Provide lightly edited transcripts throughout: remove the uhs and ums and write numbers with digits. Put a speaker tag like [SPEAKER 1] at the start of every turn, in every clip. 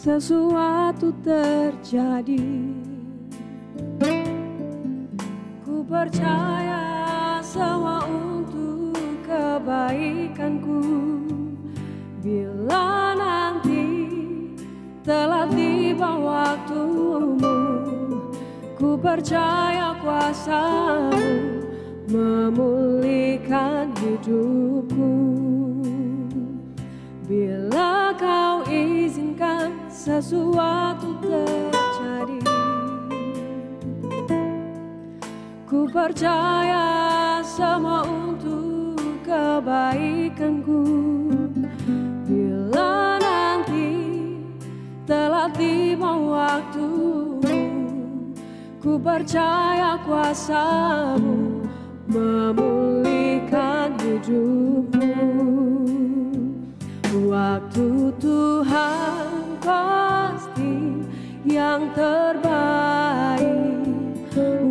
[SPEAKER 1] sesuatu terjadi. Ku percaya semua untuk kebaikanku. Bila nanti telah tiba waktumu, ku percaya kuasa-Mu memulihkan hidupku. Bila Kau izinkan sesuatu terjadi, ku percaya semua untuk kebaikanku. Bila nanti telah tiba waktumu, ku percaya kuasa-Mu memulihkan hidupku. Waktu Tuhan pasti yang terbaik,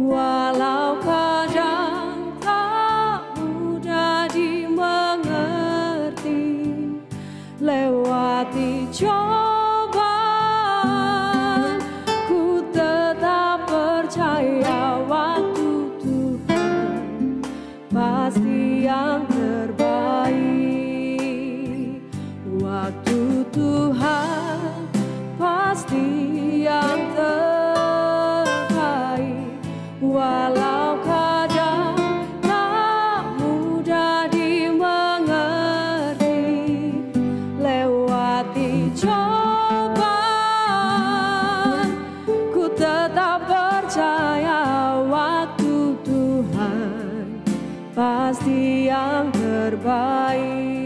[SPEAKER 1] walau kadang tak mudah dimengerti. Lewati cobaan, ku tetap percaya waktu Tuhan pasti yang terbaik. Waktu Tuhan pasti yang terbaik, walau kadang tak mudah dimengerti. Lewati cobaan, ku tetap percaya waktu Tuhan pasti yang terbaik.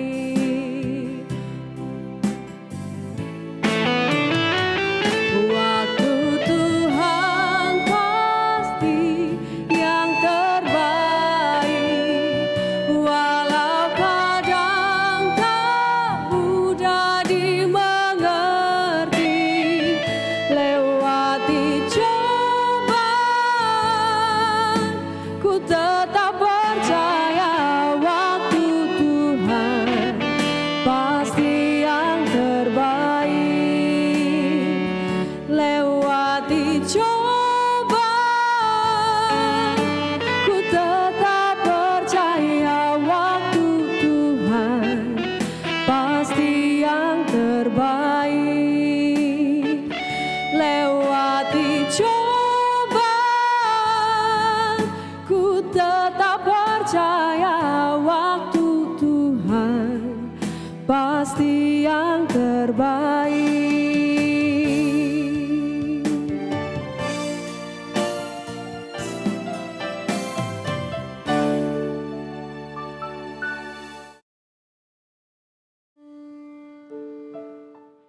[SPEAKER 1] Pasti yang terbaik.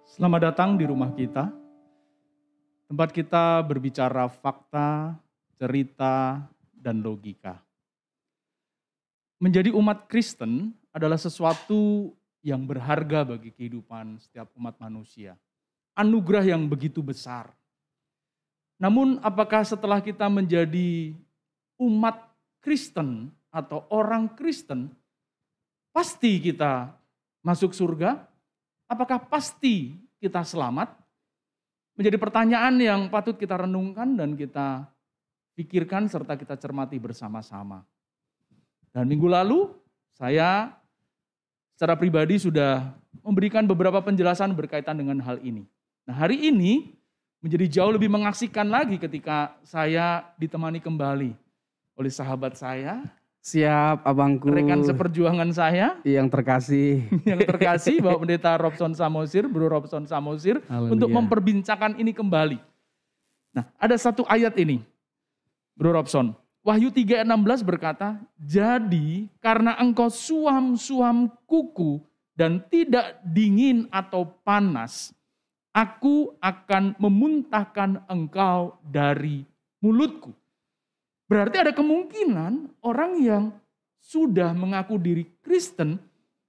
[SPEAKER 2] Selamat datang di rumah kita, tempat kita berbicara fakta, cerita, dan logika. Menjadi umat Kristen adalah sesuatu yang berharga bagi kehidupan setiap umat manusia. Anugerah yang begitu besar. Namun apakah setelah kita menjadi umat Kristen atau orang Kristen, pasti kita masuk surga? Apakah pasti kita selamat? Menjadi pertanyaan yang patut kita renungkan dan kita pikirkan serta kita cermati bersama-sama. Dan minggu lalu saya secara pribadi sudah memberikan beberapa penjelasan berkaitan dengan hal ini. Nah, hari ini menjadi jauh lebih mengasihkan lagi ketika saya ditemani kembali oleh sahabat saya.
[SPEAKER 3] Siap, abangku.
[SPEAKER 2] Rekan seperjuangan saya.
[SPEAKER 3] Yang terkasih.
[SPEAKER 2] Yang terkasih, Bapak Pendeta Robson Samosir, Bro Robson Samosir.
[SPEAKER 3] Haleluya.
[SPEAKER 2] Untuk memperbincangkan ini kembali. Nah, ada satu ayat ini, Bro Robson. Wahyu 3 ayat 16 berkata, jadi karena engkau suam-suam kuku dan tidak dingin atau panas, aku akan memuntahkan engkau dari mulutku. Berarti ada kemungkinan orang yang sudah mengaku diri Kristen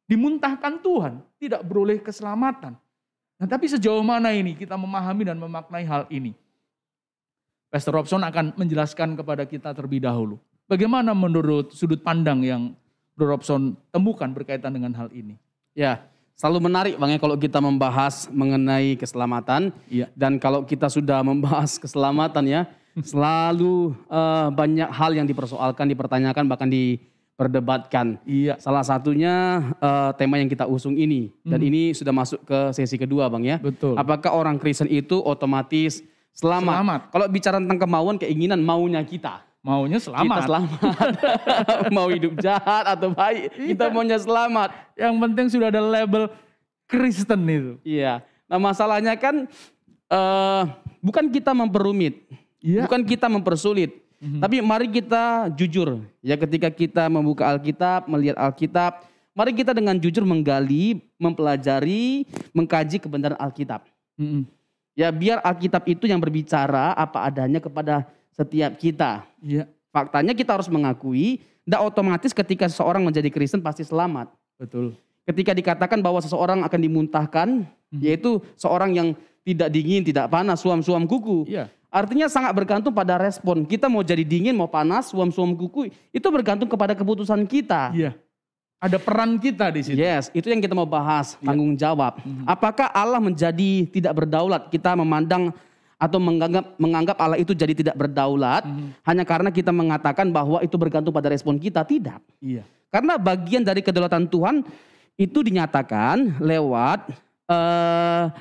[SPEAKER 2] dimuntahkan Tuhan, tidak beroleh keselamatan. Nah, tapi sejauh mana ini kita memahami dan memaknai hal ini? Pastor Robson akan menjelaskan kepada kita terlebih dahulu. Bagaimana menurut sudut pandang yang Bro Robson temukan berkaitan dengan hal ini?
[SPEAKER 3] Ya, Selalu menarik Bang ya kalau kita membahas mengenai keselamatan.
[SPEAKER 2] Iya.
[SPEAKER 3] Dan kalau kita sudah membahas keselamatan ya, selalu banyak hal yang dipersoalkan, dipertanyakan, bahkan diperdebatkan.
[SPEAKER 2] Iya.
[SPEAKER 3] Salah satunya tema yang kita usung ini. Dan ini sudah masuk ke sesi kedua Bang ya.
[SPEAKER 2] Betul.
[SPEAKER 3] Apakah orang Kristen itu otomatis selamat? Kalau bicara tentang kemauan, keinginan, maunya kita.
[SPEAKER 2] Maunya selamat.
[SPEAKER 3] Kita selamat. Mau hidup jahat atau baik, kita maunya selamat.
[SPEAKER 2] Yang penting sudah ada label Kristen itu.
[SPEAKER 3] Iya. Nah masalahnya kan bukan kita memperumit,
[SPEAKER 2] Iya.
[SPEAKER 3] bukan kita mempersulit. Tapi mari kita jujur. Ya ketika kita membuka Alkitab, melihat Alkitab, mari kita dengan jujur menggali, mempelajari, mengkaji kebenaran Alkitab. Ya biar Alkitab itu yang berbicara apa adanya kepada setiap kita.
[SPEAKER 2] Iya.
[SPEAKER 3] Faktanya kita harus mengakui, tidak otomatis ketika seseorang menjadi Kristen pasti selamat.
[SPEAKER 2] Betul.
[SPEAKER 3] Ketika dikatakan bahwa seseorang akan dimuntahkan, yaitu seorang yang tidak dingin, tidak panas, suam-suam kuku.
[SPEAKER 2] Iya.
[SPEAKER 3] Artinya sangat bergantung pada respon. Kita mau jadi dingin, mau panas, suam-suam kuku, itu bergantung kepada keputusan kita.
[SPEAKER 2] Iya. Ada peran kita di situ.
[SPEAKER 3] Yes, itu yang kita mau bahas, tanggung jawab. Apakah Allah menjadi tidak berdaulat? Kita memandang atau menganggap Allah itu jadi tidak berdaulat hanya karena kita mengatakan bahwa itu bergantung pada respon kita. Tidak.
[SPEAKER 2] Iya.
[SPEAKER 3] Karena bagian dari kedaulatan Tuhan itu dinyatakan lewat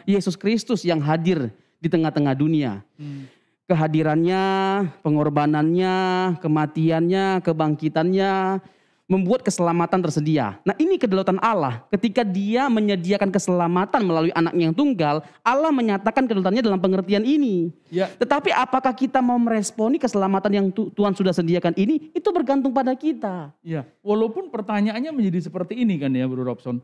[SPEAKER 3] Yesus Kristus yang hadir di tengah-tengah dunia. Kehadirannya, pengorbanannya, kematiannya, kebangkitannya membuat keselamatan tersedia. Nah ini kedaulatan Allah. Ketika dia menyediakan keselamatan melalui anaknya yang tunggal, Allah menyatakan kedaulatannya dalam pengertian ini.
[SPEAKER 2] Ya.
[SPEAKER 3] Tetapi apakah kita mau meresponi keselamatan yang Tuhan sudah sediakan ini? Itu bergantung pada kita.
[SPEAKER 2] Iya. Walaupun pertanyaannya menjadi seperti ini kan ya Bro Robson.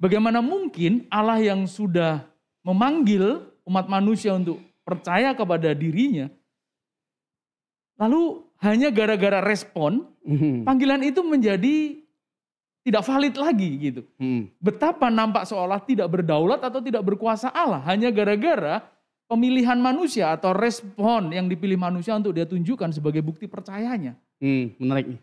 [SPEAKER 2] Bagaimana mungkin Allah yang sudah memanggil umat manusia untuk percaya kepada dirinya, lalu hanya gara-gara respon, panggilan itu menjadi tidak valid lagi gitu. Betapa nampak seolah tidak berdaulat atau tidak berkuasa Allah. Hanya gara-gara pemilihan manusia atau respon yang dipilih manusia untuk dia tunjukkan sebagai bukti percayanya.
[SPEAKER 3] Menarik.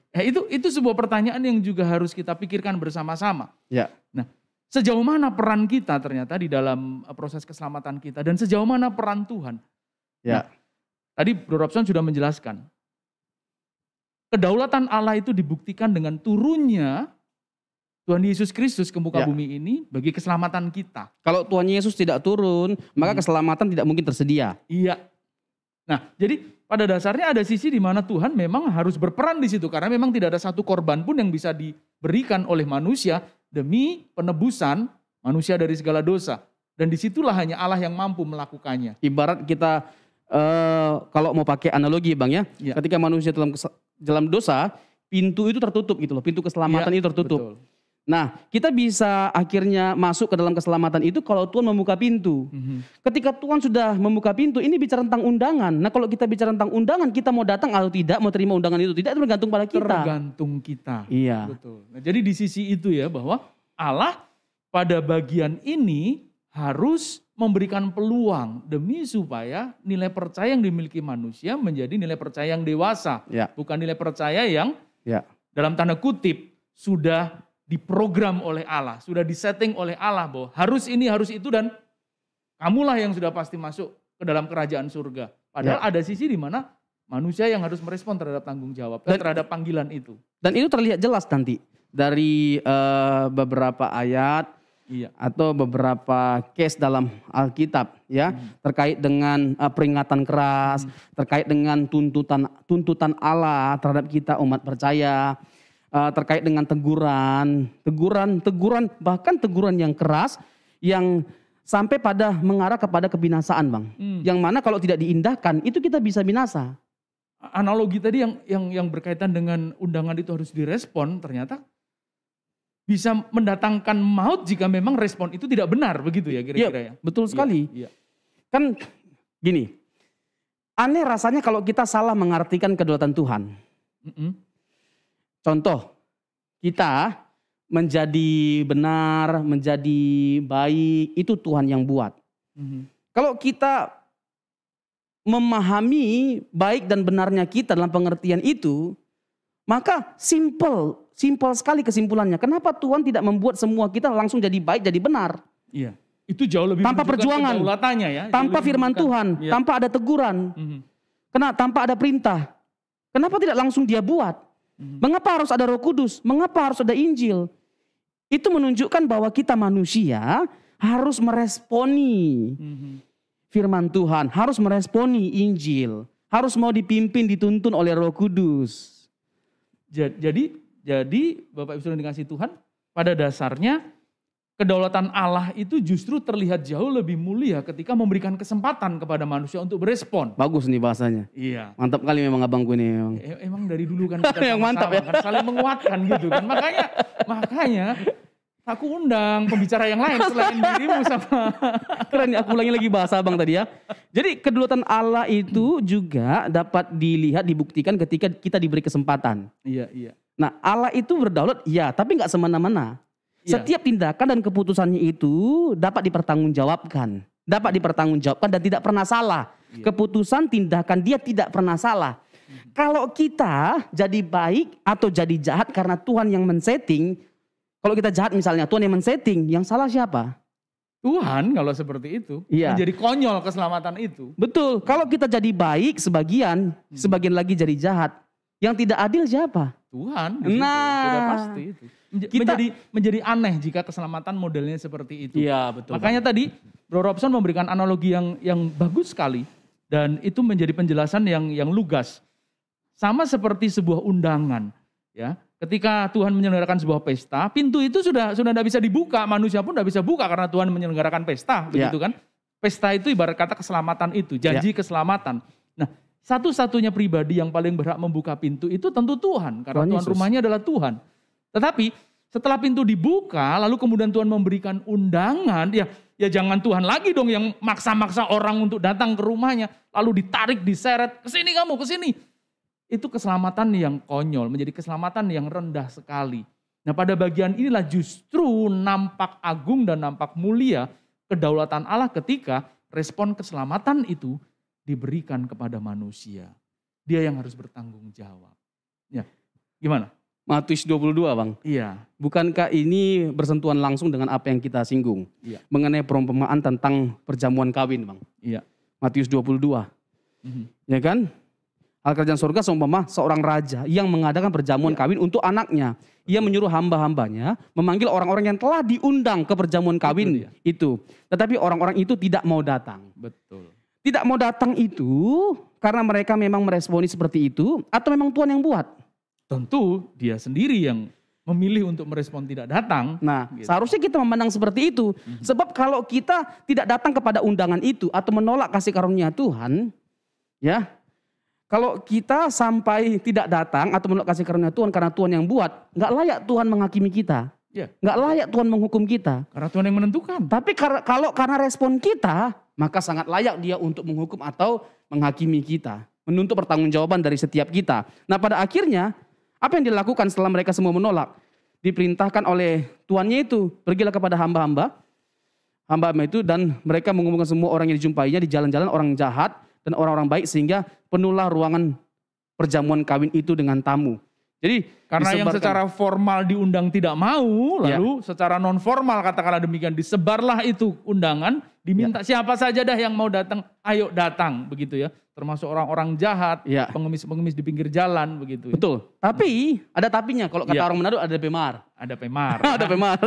[SPEAKER 2] Itu sebuah pertanyaan yang juga harus kita pikirkan bersama-sama.
[SPEAKER 3] Ya.
[SPEAKER 2] Nah, sejauh mana peran kita ternyata di dalam proses keselamatan kita dan sejauh mana peran Tuhan.
[SPEAKER 3] Ya.
[SPEAKER 2] Nah, tadi Bro Robson sudah menjelaskan. Kedaulatan Allah itu dibuktikan dengan turunnya Tuhan Yesus Kristus ke muka bumi ini bagi keselamatan kita.
[SPEAKER 3] Kalau Tuhan Yesus tidak turun, maka keselamatan tidak mungkin tersedia.
[SPEAKER 2] Iya. Nah, jadi pada dasarnya ada sisi di mana Tuhan memang harus berperan di situ karena memang tidak ada satu korban pun yang bisa diberikan oleh manusia demi penebusan manusia dari segala dosa. Dan disitulah hanya Allah yang mampu melakukannya.
[SPEAKER 3] Ibarat kita kalau mau pakai analogi Bang ya, ketika manusia dalam dosa, pintu itu tertutup gitu loh, pintu keselamatan itu tertutup.
[SPEAKER 2] Betul.
[SPEAKER 3] Nah, kita bisa akhirnya masuk ke dalam keselamatan itu kalau Tuhan membuka pintu. Ketika Tuhan sudah membuka pintu, ini bicara tentang undangan. Nah, kalau kita bicara tentang undangan, kita mau datang atau tidak, mau terima undangan itu tidak, itu bergantung pada kita.
[SPEAKER 2] Tergantung kita.
[SPEAKER 3] Iya.
[SPEAKER 2] Betul. Nah, jadi di sisi itu ya bahwa Allah pada bagian ini harus memberikan peluang demi supaya nilai percaya yang dimiliki manusia menjadi nilai percaya yang dewasa. Bukan nilai percaya yang dalam tanda kutip sudah diprogram oleh Allah, sudah disetting oleh Allah bahwa harus ini, harus itu dan kamulah yang sudah pasti masuk ke dalam kerajaan surga. Padahal ada sisi di mana manusia yang harus merespon terhadap tanggung jawab, terhadap panggilan itu. Dan
[SPEAKER 3] itu terlihat jelas nanti dari beberapa ayat atau beberapa case dalam Alkitab ya, terkait dengan peringatan keras, terkait dengan tuntutan Allah terhadap kita umat percaya. Terkait dengan teguran, bahkan teguran yang keras yang sampai pada mengarah kepada kebinasaan Bang. Yang mana kalau tidak diindahkan itu kita bisa binasa.
[SPEAKER 2] Analogi tadi yang berkaitan dengan undangan itu harus direspon ternyata bisa mendatangkan maut jika memang respon itu tidak benar begitu ya kira-kira ya.
[SPEAKER 3] Betul sekali. Kan gini, aneh rasanya kalau kita salah mengartikan kedaulatan Tuhan. Contoh, kita menjadi benar, menjadi baik, itu Tuhan yang buat. Kalau kita memahami baik dan benarnya kita dalam pengertian itu, maka simple Simpel sekali kesimpulannya. Kenapa Tuhan tidak membuat semua kita langsung jadi baik, jadi benar?
[SPEAKER 2] Iya. Itu jauh lebih
[SPEAKER 3] Tanpa
[SPEAKER 2] menunjukkan
[SPEAKER 3] perjuangan,
[SPEAKER 2] kedaulatannya ya.
[SPEAKER 3] tanpa firman Tuhan,
[SPEAKER 2] Iya.
[SPEAKER 3] tanpa ada teguran, tanpa ada perintah. Kenapa tidak langsung dia buat? Mengapa harus ada Roh Kudus? Mengapa harus ada Injil? Itu menunjukkan bahwa kita manusia harus meresponi firman Tuhan, harus meresponi Injil, harus mau dipimpin, dituntun oleh Roh Kudus.
[SPEAKER 2] Jadi Bapak Ibu saudara dikasih Tuhan, pada dasarnya kedaulatan Allah itu justru terlihat jauh lebih mulia ketika memberikan kesempatan kepada manusia untuk berespon.
[SPEAKER 3] Bagus nih bahasanya.
[SPEAKER 2] Iya.
[SPEAKER 3] Mantap kali memang abangku ini. Memang.
[SPEAKER 2] Emang dari dulu kan kita
[SPEAKER 3] Yang mantap ya.
[SPEAKER 2] kan saling menguatkan gitu kan. Makanya aku undang pembicara yang lain selain dirimu sama.
[SPEAKER 3] Keren ya, aku ulangi lagi bahasa abang tadi ya. Jadi kedaulatan Allah itu juga dapat dilihat, dibuktikan ketika kita diberi kesempatan.
[SPEAKER 2] Iya.
[SPEAKER 3] Nah Allah itu berdaulat ya, tapi nggak semena-mena.
[SPEAKER 2] Iya.
[SPEAKER 3] Setiap tindakan dan keputusannya itu dapat dipertanggungjawabkan. Dapat dipertanggungjawabkan dan tidak pernah salah.
[SPEAKER 2] Iya.
[SPEAKER 3] Keputusan, tindakan dia tidak pernah salah. Kalau kita jadi baik atau jadi jahat karena Tuhan yang men-setting. Kalau kita jahat misalnya, Tuhan yang men-setting, yang salah siapa?
[SPEAKER 2] Tuhan kalau seperti itu.
[SPEAKER 3] Iya.
[SPEAKER 2] Menjadi konyol keselamatan itu.
[SPEAKER 3] Betul, kalau kita jadi baik sebagian lagi jadi jahat. Yang tidak adil siapa?
[SPEAKER 2] Tuhan. Di situ. Sudah pasti itu. Menjadi aneh jika keselamatan modelnya seperti itu.
[SPEAKER 3] Iya betul.
[SPEAKER 2] Makanya tadi Bro Robson memberikan analogi yang bagus sekali. Dan itu menjadi penjelasan yang lugas. Sama seperti sebuah undangan. Ya, ketika Tuhan menyelenggarakan sebuah pesta, pintu itu sudah tidak bisa dibuka, manusia pun tidak bisa buka karena Tuhan menyelenggarakan pesta, begitu kan? Pesta itu ibarat kata keselamatan itu, janji keselamatan. Nah, satu-satunya pribadi yang paling berhak membuka pintu itu tentu Tuhan, karena Tuhan rumahnya adalah Tuhan. Tetapi setelah pintu dibuka, lalu kemudian Tuhan memberikan undangan, ya jangan Tuhan lagi dong yang maksa-maksa orang untuk datang ke rumahnya, lalu ditarik, diseret, kesini kamu, kesini. Itu keselamatan yang konyol, menjadi keselamatan yang rendah sekali. Nah pada bagian inilah justru nampak agung dan nampak mulia kedaulatan Allah ketika respon keselamatan itu diberikan kepada manusia. Dia yang harus bertanggung jawab. Ya, gimana?
[SPEAKER 3] Matius 22 Bang.
[SPEAKER 2] Iya.
[SPEAKER 3] Bukankah ini bersentuhan langsung dengan apa yang kita singgung?
[SPEAKER 2] Iya.
[SPEAKER 3] Mengenai perumpamaan tentang perjamuan kawin Bang.
[SPEAKER 2] Iya.
[SPEAKER 3] Matius 22. Ya kan? Hal kerajaan surga seumpama seorang raja yang mengadakan perjamuan kawin untuk anaknya. Ia menyuruh hamba-hambanya memanggil orang-orang yang telah diundang ke perjamuan kawin itu. Tetapi orang-orang itu tidak mau datang.
[SPEAKER 2] Betul.
[SPEAKER 3] Tidak mau datang itu karena mereka memang meresponi seperti itu atau memang Tuhan yang buat?
[SPEAKER 2] Tentu dia sendiri yang memilih untuk merespon tidak datang.
[SPEAKER 3] Nah,
[SPEAKER 2] gitu.
[SPEAKER 3] Seharusnya kita memandang seperti itu. Sebab kalau kita tidak datang kepada undangan itu atau menolak kasih karunia Tuhan, ya, kalau kita sampai tidak datang atau menolak kasih karunia Tuhan karena Tuhan yang buat, nggak layak Tuhan menghakimi kita.
[SPEAKER 2] Ya.
[SPEAKER 3] Nggak layak Tuhan menghukum kita.
[SPEAKER 2] Karena Tuhan yang menentukan.
[SPEAKER 3] Tapi kalau karena respon kita, maka sangat layak dia untuk menghukum atau menghakimi kita. Menuntut pertanggungjawaban dari setiap kita. Nah pada akhirnya, apa yang dilakukan setelah mereka semua menolak? Diperintahkan oleh tuannya itu, pergilah kepada hamba-hamba itu dan mereka mengumpulkan semua orang yang dijumpainya di jalan-jalan, orang jahat dan orang-orang baik sehingga penuhlah ruangan perjamuan kawin itu dengan tamu. Jadi
[SPEAKER 2] karena yang secara formal diundang tidak mau, lalu secara non formal katakanlah demikian disebarlah itu undangan, diminta siapa saja dah yang mau datang, ayo datang begitu ya. Termasuk orang-orang jahat, pengemis-pengemis di pinggir jalan begitu. Ya.
[SPEAKER 3] Betul. Tapi ada tapinya, kalau kata orang Manado ada pemar.
[SPEAKER 2] Ada pemar.
[SPEAKER 3] Ada pemar.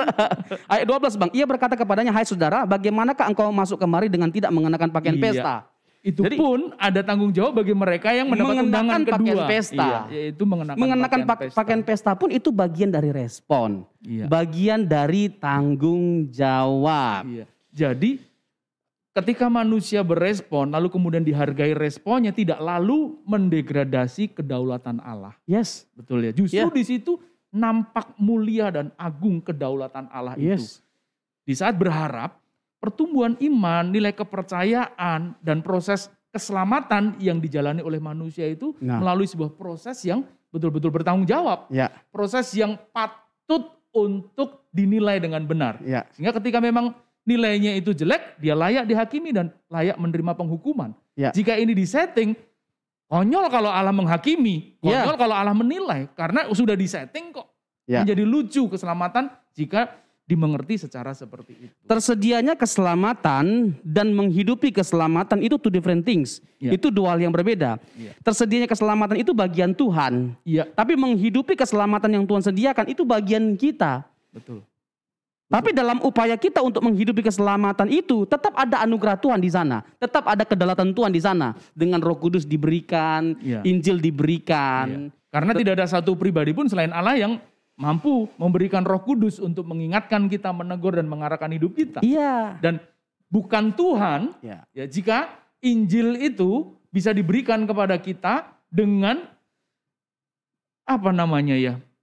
[SPEAKER 3] Ayat 12 Bang, ia berkata kepadanya, hai saudara, bagaimanakah engkau masuk kemari dengan tidak mengenakan pakaian pesta?
[SPEAKER 2] Itu jadi, pun ada tanggung jawab bagi mereka yang mendapat undangan kedua.
[SPEAKER 3] Pesta.
[SPEAKER 2] Yaitu
[SPEAKER 3] mengenakan pakaian pesta pun itu bagian dari respon. Bagian dari tanggung jawab.
[SPEAKER 2] Jadi ketika manusia berespon lalu kemudian dihargai responnya tidak lalu mendegradasi kedaulatan Allah.
[SPEAKER 3] Yes.
[SPEAKER 2] Betul ya. Justru di situ nampak mulia dan agung kedaulatan Allah itu. Di saat berharap pertumbuhan iman, nilai kepercayaan, dan proses keselamatan yang dijalani oleh manusia itu melalui sebuah proses yang betul-betul bertanggung jawab. Proses yang patut untuk dinilai dengan benar. Sehingga ketika memang nilainya itu jelek, dia layak dihakimi dan layak menerima penghukuman. Jika ini disetting, konyol kalau Allah menghakimi, konyol kalau Allah menilai. Karena sudah disetting kok.
[SPEAKER 3] Ya.
[SPEAKER 2] Menjadi lucu keselamatan jika dimengerti secara seperti itu.
[SPEAKER 3] Tersedianya keselamatan dan menghidupi keselamatan itu two different things.
[SPEAKER 2] Ya.
[SPEAKER 3] Itu dua hal yang berbeda.
[SPEAKER 2] Ya.
[SPEAKER 3] Tersedianya keselamatan itu bagian Tuhan.
[SPEAKER 2] Iya,
[SPEAKER 3] Tapi menghidupi keselamatan yang Tuhan sediakan itu bagian kita.
[SPEAKER 2] betul.
[SPEAKER 3] Tapi dalam upaya kita untuk menghidupi keselamatan itu tetap ada anugerah Tuhan di sana. Tetap ada kedaulatan Tuhan di sana. Dengan Roh Kudus diberikan,
[SPEAKER 2] Ya.
[SPEAKER 3] Injil diberikan.
[SPEAKER 2] Iya. Karena tidak ada satu pribadi pun selain Allah yang mampu memberikan Roh Kudus untuk mengingatkan kita, menegur dan mengarahkan hidup kita.
[SPEAKER 3] Iya.
[SPEAKER 2] Dan bukan Tuhan,
[SPEAKER 3] Ya.
[SPEAKER 2] ya jika Injil itu bisa diberikan kepada kita dengan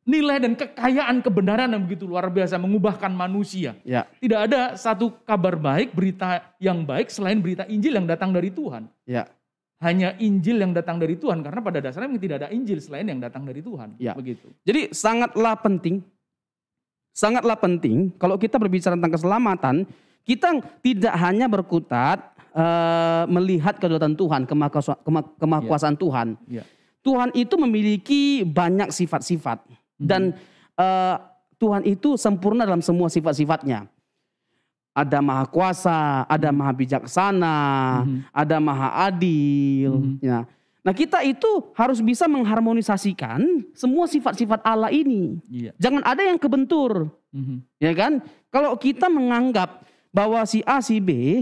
[SPEAKER 2] nilai dan kekayaan kebenaran yang begitu luar biasa mengubahkan manusia.
[SPEAKER 3] Ya.
[SPEAKER 2] Tidak ada satu kabar baik, berita yang baik selain berita Injil yang datang dari Tuhan.
[SPEAKER 3] Ya.
[SPEAKER 2] Hanya Injil yang datang dari Tuhan, karena pada dasarnya memang tidak ada Injil selain yang datang dari Tuhan.
[SPEAKER 3] Ya.
[SPEAKER 2] Begitu.
[SPEAKER 3] Jadi sangatlah penting kalau kita berbicara tentang keselamatan, kita tidak hanya berkutat melihat kedaulatan Tuhan, kemahkuasaan Tuhan.
[SPEAKER 2] Ya.
[SPEAKER 3] Tuhan itu memiliki banyak sifat-sifat dan Tuhan itu sempurna dalam semua sifat-sifatnya. Ada maha kuasa, ada maha bijaksana, ada maha adil. Ya. Nah kita itu harus bisa mengharmonisasikan semua sifat-sifat Allah ini.
[SPEAKER 2] Iya.
[SPEAKER 3] Jangan ada yang kebentur. Ya kan? Kalau kita menganggap bahwa si A, si B,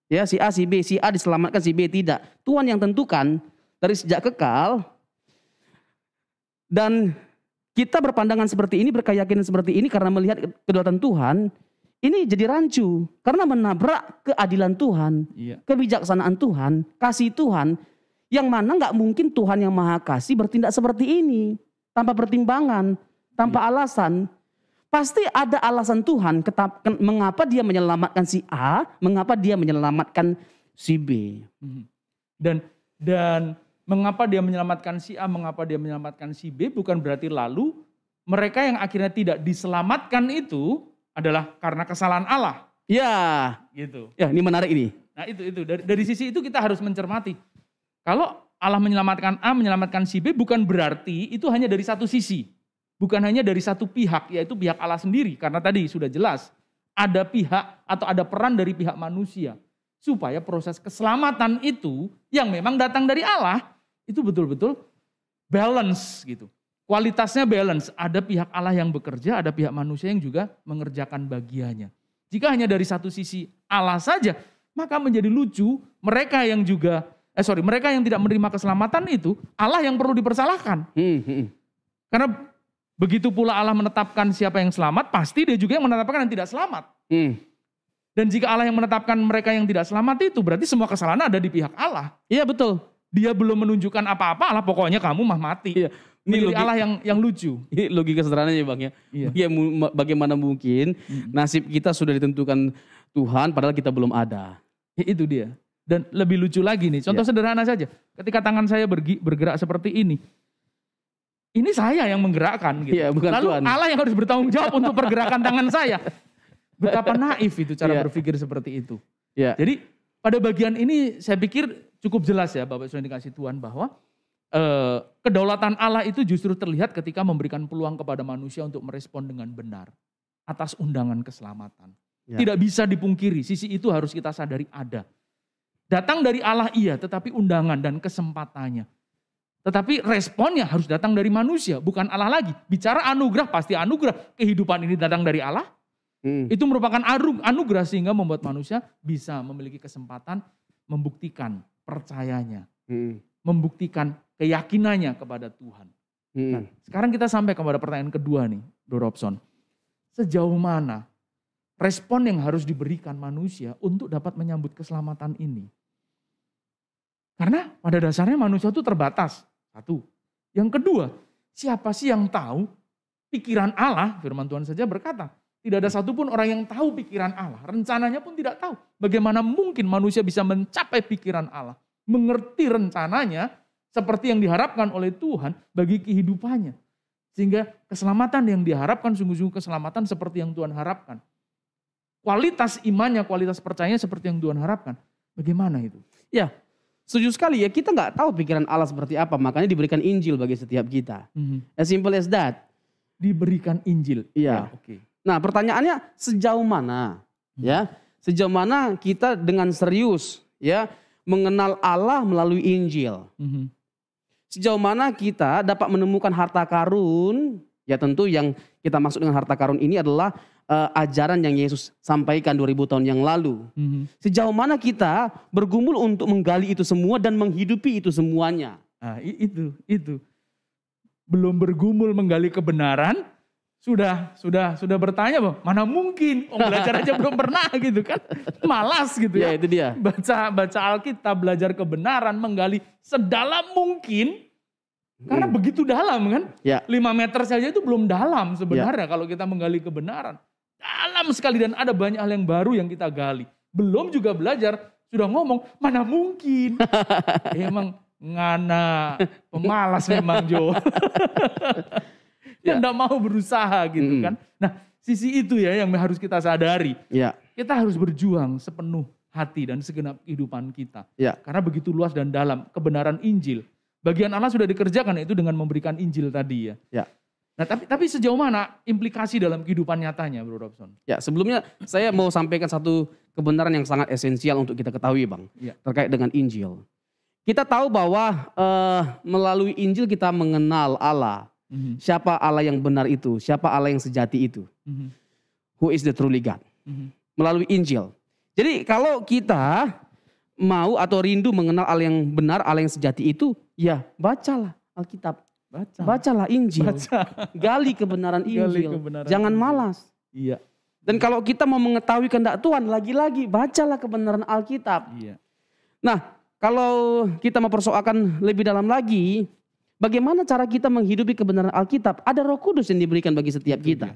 [SPEAKER 3] ya si A, si B, si A diselamatkan, si B tidak. Tuhan yang tentukan dari sejak kekal. Dan kita berpandangan seperti ini, berkeyakinan seperti ini karena melihat kedaulatan Tuhan. Ini jadi rancu karena menabrak keadilan Tuhan,
[SPEAKER 2] Iya.
[SPEAKER 3] kebijaksanaan Tuhan, kasih Tuhan. Yang mana nggak mungkin Tuhan yang maha kasih bertindak seperti ini. Tanpa pertimbangan, tanpa alasan. Pasti ada alasan Tuhan mengapa dia menyelamatkan si A, mengapa dia menyelamatkan si B.
[SPEAKER 2] Dan mengapa dia menyelamatkan si A, mengapa dia menyelamatkan si B, bukan berarti lalu mereka yang akhirnya tidak diselamatkan itu adalah karena kesalahan Allah.
[SPEAKER 3] Ya,
[SPEAKER 2] Gitu.
[SPEAKER 3] ya ini menarik ini.
[SPEAKER 2] Nah itu dari sisi itu kita harus mencermati. Kalau Allah menyelamatkan A, menyelamatkan si B, bukan berarti itu hanya dari satu sisi. Bukan hanya dari satu pihak, yaitu pihak Allah sendiri. Karena tadi sudah jelas, ada pihak atau ada peran dari pihak manusia. Supaya proses keselamatan itu yang memang datang dari Allah, itu betul-betul balance gitu. Kualitasnya balance, ada pihak Allah yang bekerja, ada pihak manusia yang juga mengerjakan bagiannya. Jika hanya dari satu sisi Allah saja, maka menjadi lucu mereka yang tidak menerima keselamatan itu, Allah yang perlu dipersalahkan. Karena begitu pula Allah menetapkan siapa yang selamat, pasti dia juga yang menetapkan yang tidak selamat. Dan jika Allah yang menetapkan mereka yang tidak selamat itu, berarti semua kesalahan ada di pihak Allah.
[SPEAKER 3] Iya betul.
[SPEAKER 2] Dia belum menunjukkan apa-apa, Allah pokoknya kamu mah mati.
[SPEAKER 3] Iya. Ini
[SPEAKER 2] Menjadi Allah yang lucu.
[SPEAKER 3] Ini logika sederhananya Bang ya.
[SPEAKER 2] Iya.
[SPEAKER 3] Bagaimana mungkin nasib kita sudah ditentukan Tuhan padahal kita belum ada.
[SPEAKER 2] Itu dia. Dan lebih lucu lagi nih, contoh sederhana saja. Ketika tangan saya bergerak seperti ini saya yang menggerakkan gitu.
[SPEAKER 3] Iya, bukan
[SPEAKER 2] Lalu
[SPEAKER 3] Tuhan.
[SPEAKER 2] Allah yang harus bertanggung jawab untuk pergerakan tangan saya. Betapa naif itu cara berpikir seperti itu.
[SPEAKER 3] Ya.
[SPEAKER 2] Jadi pada bagian ini saya pikir cukup jelas ya Bapak sudah dikasih Tuhan bahwa kedaulatan Allah itu justru terlihat ketika memberikan peluang kepada manusia untuk merespon dengan benar atas undangan keselamatan.
[SPEAKER 3] Ya.
[SPEAKER 2] Tidak bisa dipungkiri, sisi itu harus kita sadari ada. Datang dari Allah iya, tetapi undangan dan kesempatannya. Tetapi responnya harus datang dari manusia, bukan Allah lagi. Bicara anugerah, pasti anugerah. Kehidupan ini datang dari Allah. Itu merupakan anugerah sehingga membuat manusia bisa memiliki kesempatan membuktikan percayanya. Membuktikan keyakinannya kepada Tuhan. Nah, sekarang kita sampai kepada pertanyaan kedua nih, Bro Robson. Sejauh mana respon yang harus diberikan manusia untuk dapat menyambut keselamatan ini? Karena pada dasarnya manusia itu terbatas. Satu. Yang kedua, siapa sih yang tahu pikiran Allah? Firman Tuhan saja berkata, tidak ada satupun orang yang tahu pikiran Allah. Rencananya pun tidak tahu. Bagaimana mungkin manusia bisa mencapai pikiran Allah? Mengerti rencananya seperti yang diharapkan oleh Tuhan bagi kehidupannya. Sehingga keselamatan yang diharapkan sungguh-sungguh keselamatan seperti yang Tuhan harapkan. Kualitas imannya, kualitas percayanya seperti yang Tuhan harapkan. Bagaimana itu?
[SPEAKER 3] Ya, setuju sekali ya. Kita nggak tahu pikiran Allah seperti apa, makanya diberikan Injil bagi setiap kita. As simple as that.
[SPEAKER 2] diberikan Injil.
[SPEAKER 3] Iya.
[SPEAKER 2] Ya, oke.
[SPEAKER 3] Nah, pertanyaannya sejauh mana ya? Sejauh mana kita dengan serius ya mengenal Allah melalui Injil? Sejauh mana kita dapat menemukan harta karun? Ya tentu yang kita maksud dengan harta karun ini adalah ajaran yang Yesus sampaikan 2000 tahun yang lalu. Sejauh mana kita bergumul untuk menggali itu semua dan menghidupi itu semuanya?
[SPEAKER 2] Nah, itu. Belum bergumul menggali kebenaran, sudah bertanya, Bang, mana mungkin? Belajar aja belum pernah gitu kan. Malas gitu ya.
[SPEAKER 3] Ya itu dia.
[SPEAKER 2] Baca Alkitab, belajar kebenaran, menggali sedalam mungkin. Karena begitu dalam kan.
[SPEAKER 3] Ya.
[SPEAKER 2] 5 meter saja itu belum dalam sebenarnya kalau kita menggali kebenaran. Dalam sekali dan ada banyak hal yang baru yang kita gali. Belum juga belajar, sudah ngomong, mana mungkin. Emang ngana pemalas memang Jo. Yang tidak mau berusaha gitu kan. Nah, sisi itu ya yang harus kita sadari.
[SPEAKER 3] Ya.
[SPEAKER 2] Kita harus berjuang sepenuh hati dan segenap kehidupan kita.
[SPEAKER 3] Ya.
[SPEAKER 2] Karena begitu luas dan dalam kebenaran Injil. Bagian Allah sudah dikerjakan itu dengan memberikan Injil tadi ya.
[SPEAKER 3] Ya.
[SPEAKER 2] Nah, tapi sejauh mana implikasi dalam kehidupan nyatanya, Bro Robson?
[SPEAKER 3] Ya, sebelumnya saya mau sampaikan satu kebenaran yang sangat esensial untuk kita ketahui, Bang.
[SPEAKER 2] Ya.
[SPEAKER 3] Terkait dengan Injil. Kita tahu bahwa melalui Injil kita mengenal Allah. Siapa Allah yang benar itu? Siapa Allah yang sejati itu? Who is the truly God? Melalui Injil. Jadi kalau kita mau atau rindu mengenal Allah yang benar, Allah yang sejati itu, ya bacalah Alkitab. Bacalah Injil. Gali kebenaran Injil. Jangan malas.
[SPEAKER 2] Iya.
[SPEAKER 3] Dan kalau kita mau mengetahui kehendak Tuhan, lagi-lagi bacalah kebenaran Alkitab.
[SPEAKER 2] Iya.
[SPEAKER 3] Nah, kalau kita mempersoalkan lebih dalam lagi, bagaimana cara kita menghidupi kebenaran Alkitab? Ada Roh Kudus yang diberikan bagi setiap kita.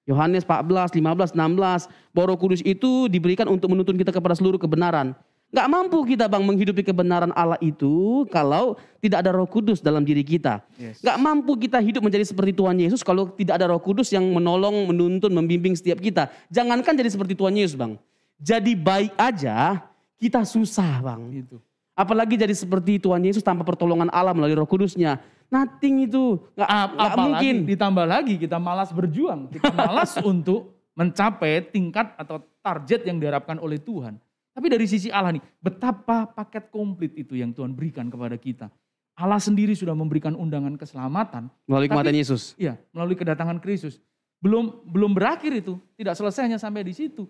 [SPEAKER 3] Yohanes 14, 15, 16, bahwa Roh Kudus itu diberikan untuk menuntun kita kepada seluruh kebenaran. Gak mampu kita, Bang, menghidupi kebenaran Allah itu kalau tidak ada Roh Kudus dalam diri kita. Gak mampu kita hidup menjadi seperti Tuhan Yesus kalau tidak ada Roh Kudus yang menolong, menuntun, membimbing setiap kita. Jangankan jadi seperti Tuhan Yesus, Bang. Jadi baik aja kita susah, Bang.
[SPEAKER 2] Itu.
[SPEAKER 3] Apalagi jadi seperti Tuhan Yesus tanpa pertolongan Allah melalui Roh Kudusnya. Nothing itu. Gak mungkin.
[SPEAKER 2] Ditambah lagi kita malas berjuang. Kita malas untuk mencapai tingkat atau target yang diharapkan oleh Tuhan. Tapi dari sisi Allah nih, betapa paket komplit itu yang Tuhan berikan kepada kita. Allah sendiri sudah memberikan undangan keselamatan.
[SPEAKER 3] Melalui kematian Yesus.
[SPEAKER 2] Iya, melalui kedatangan Kristus. Belum berakhir itu. Tidak selesainya sampai di situ.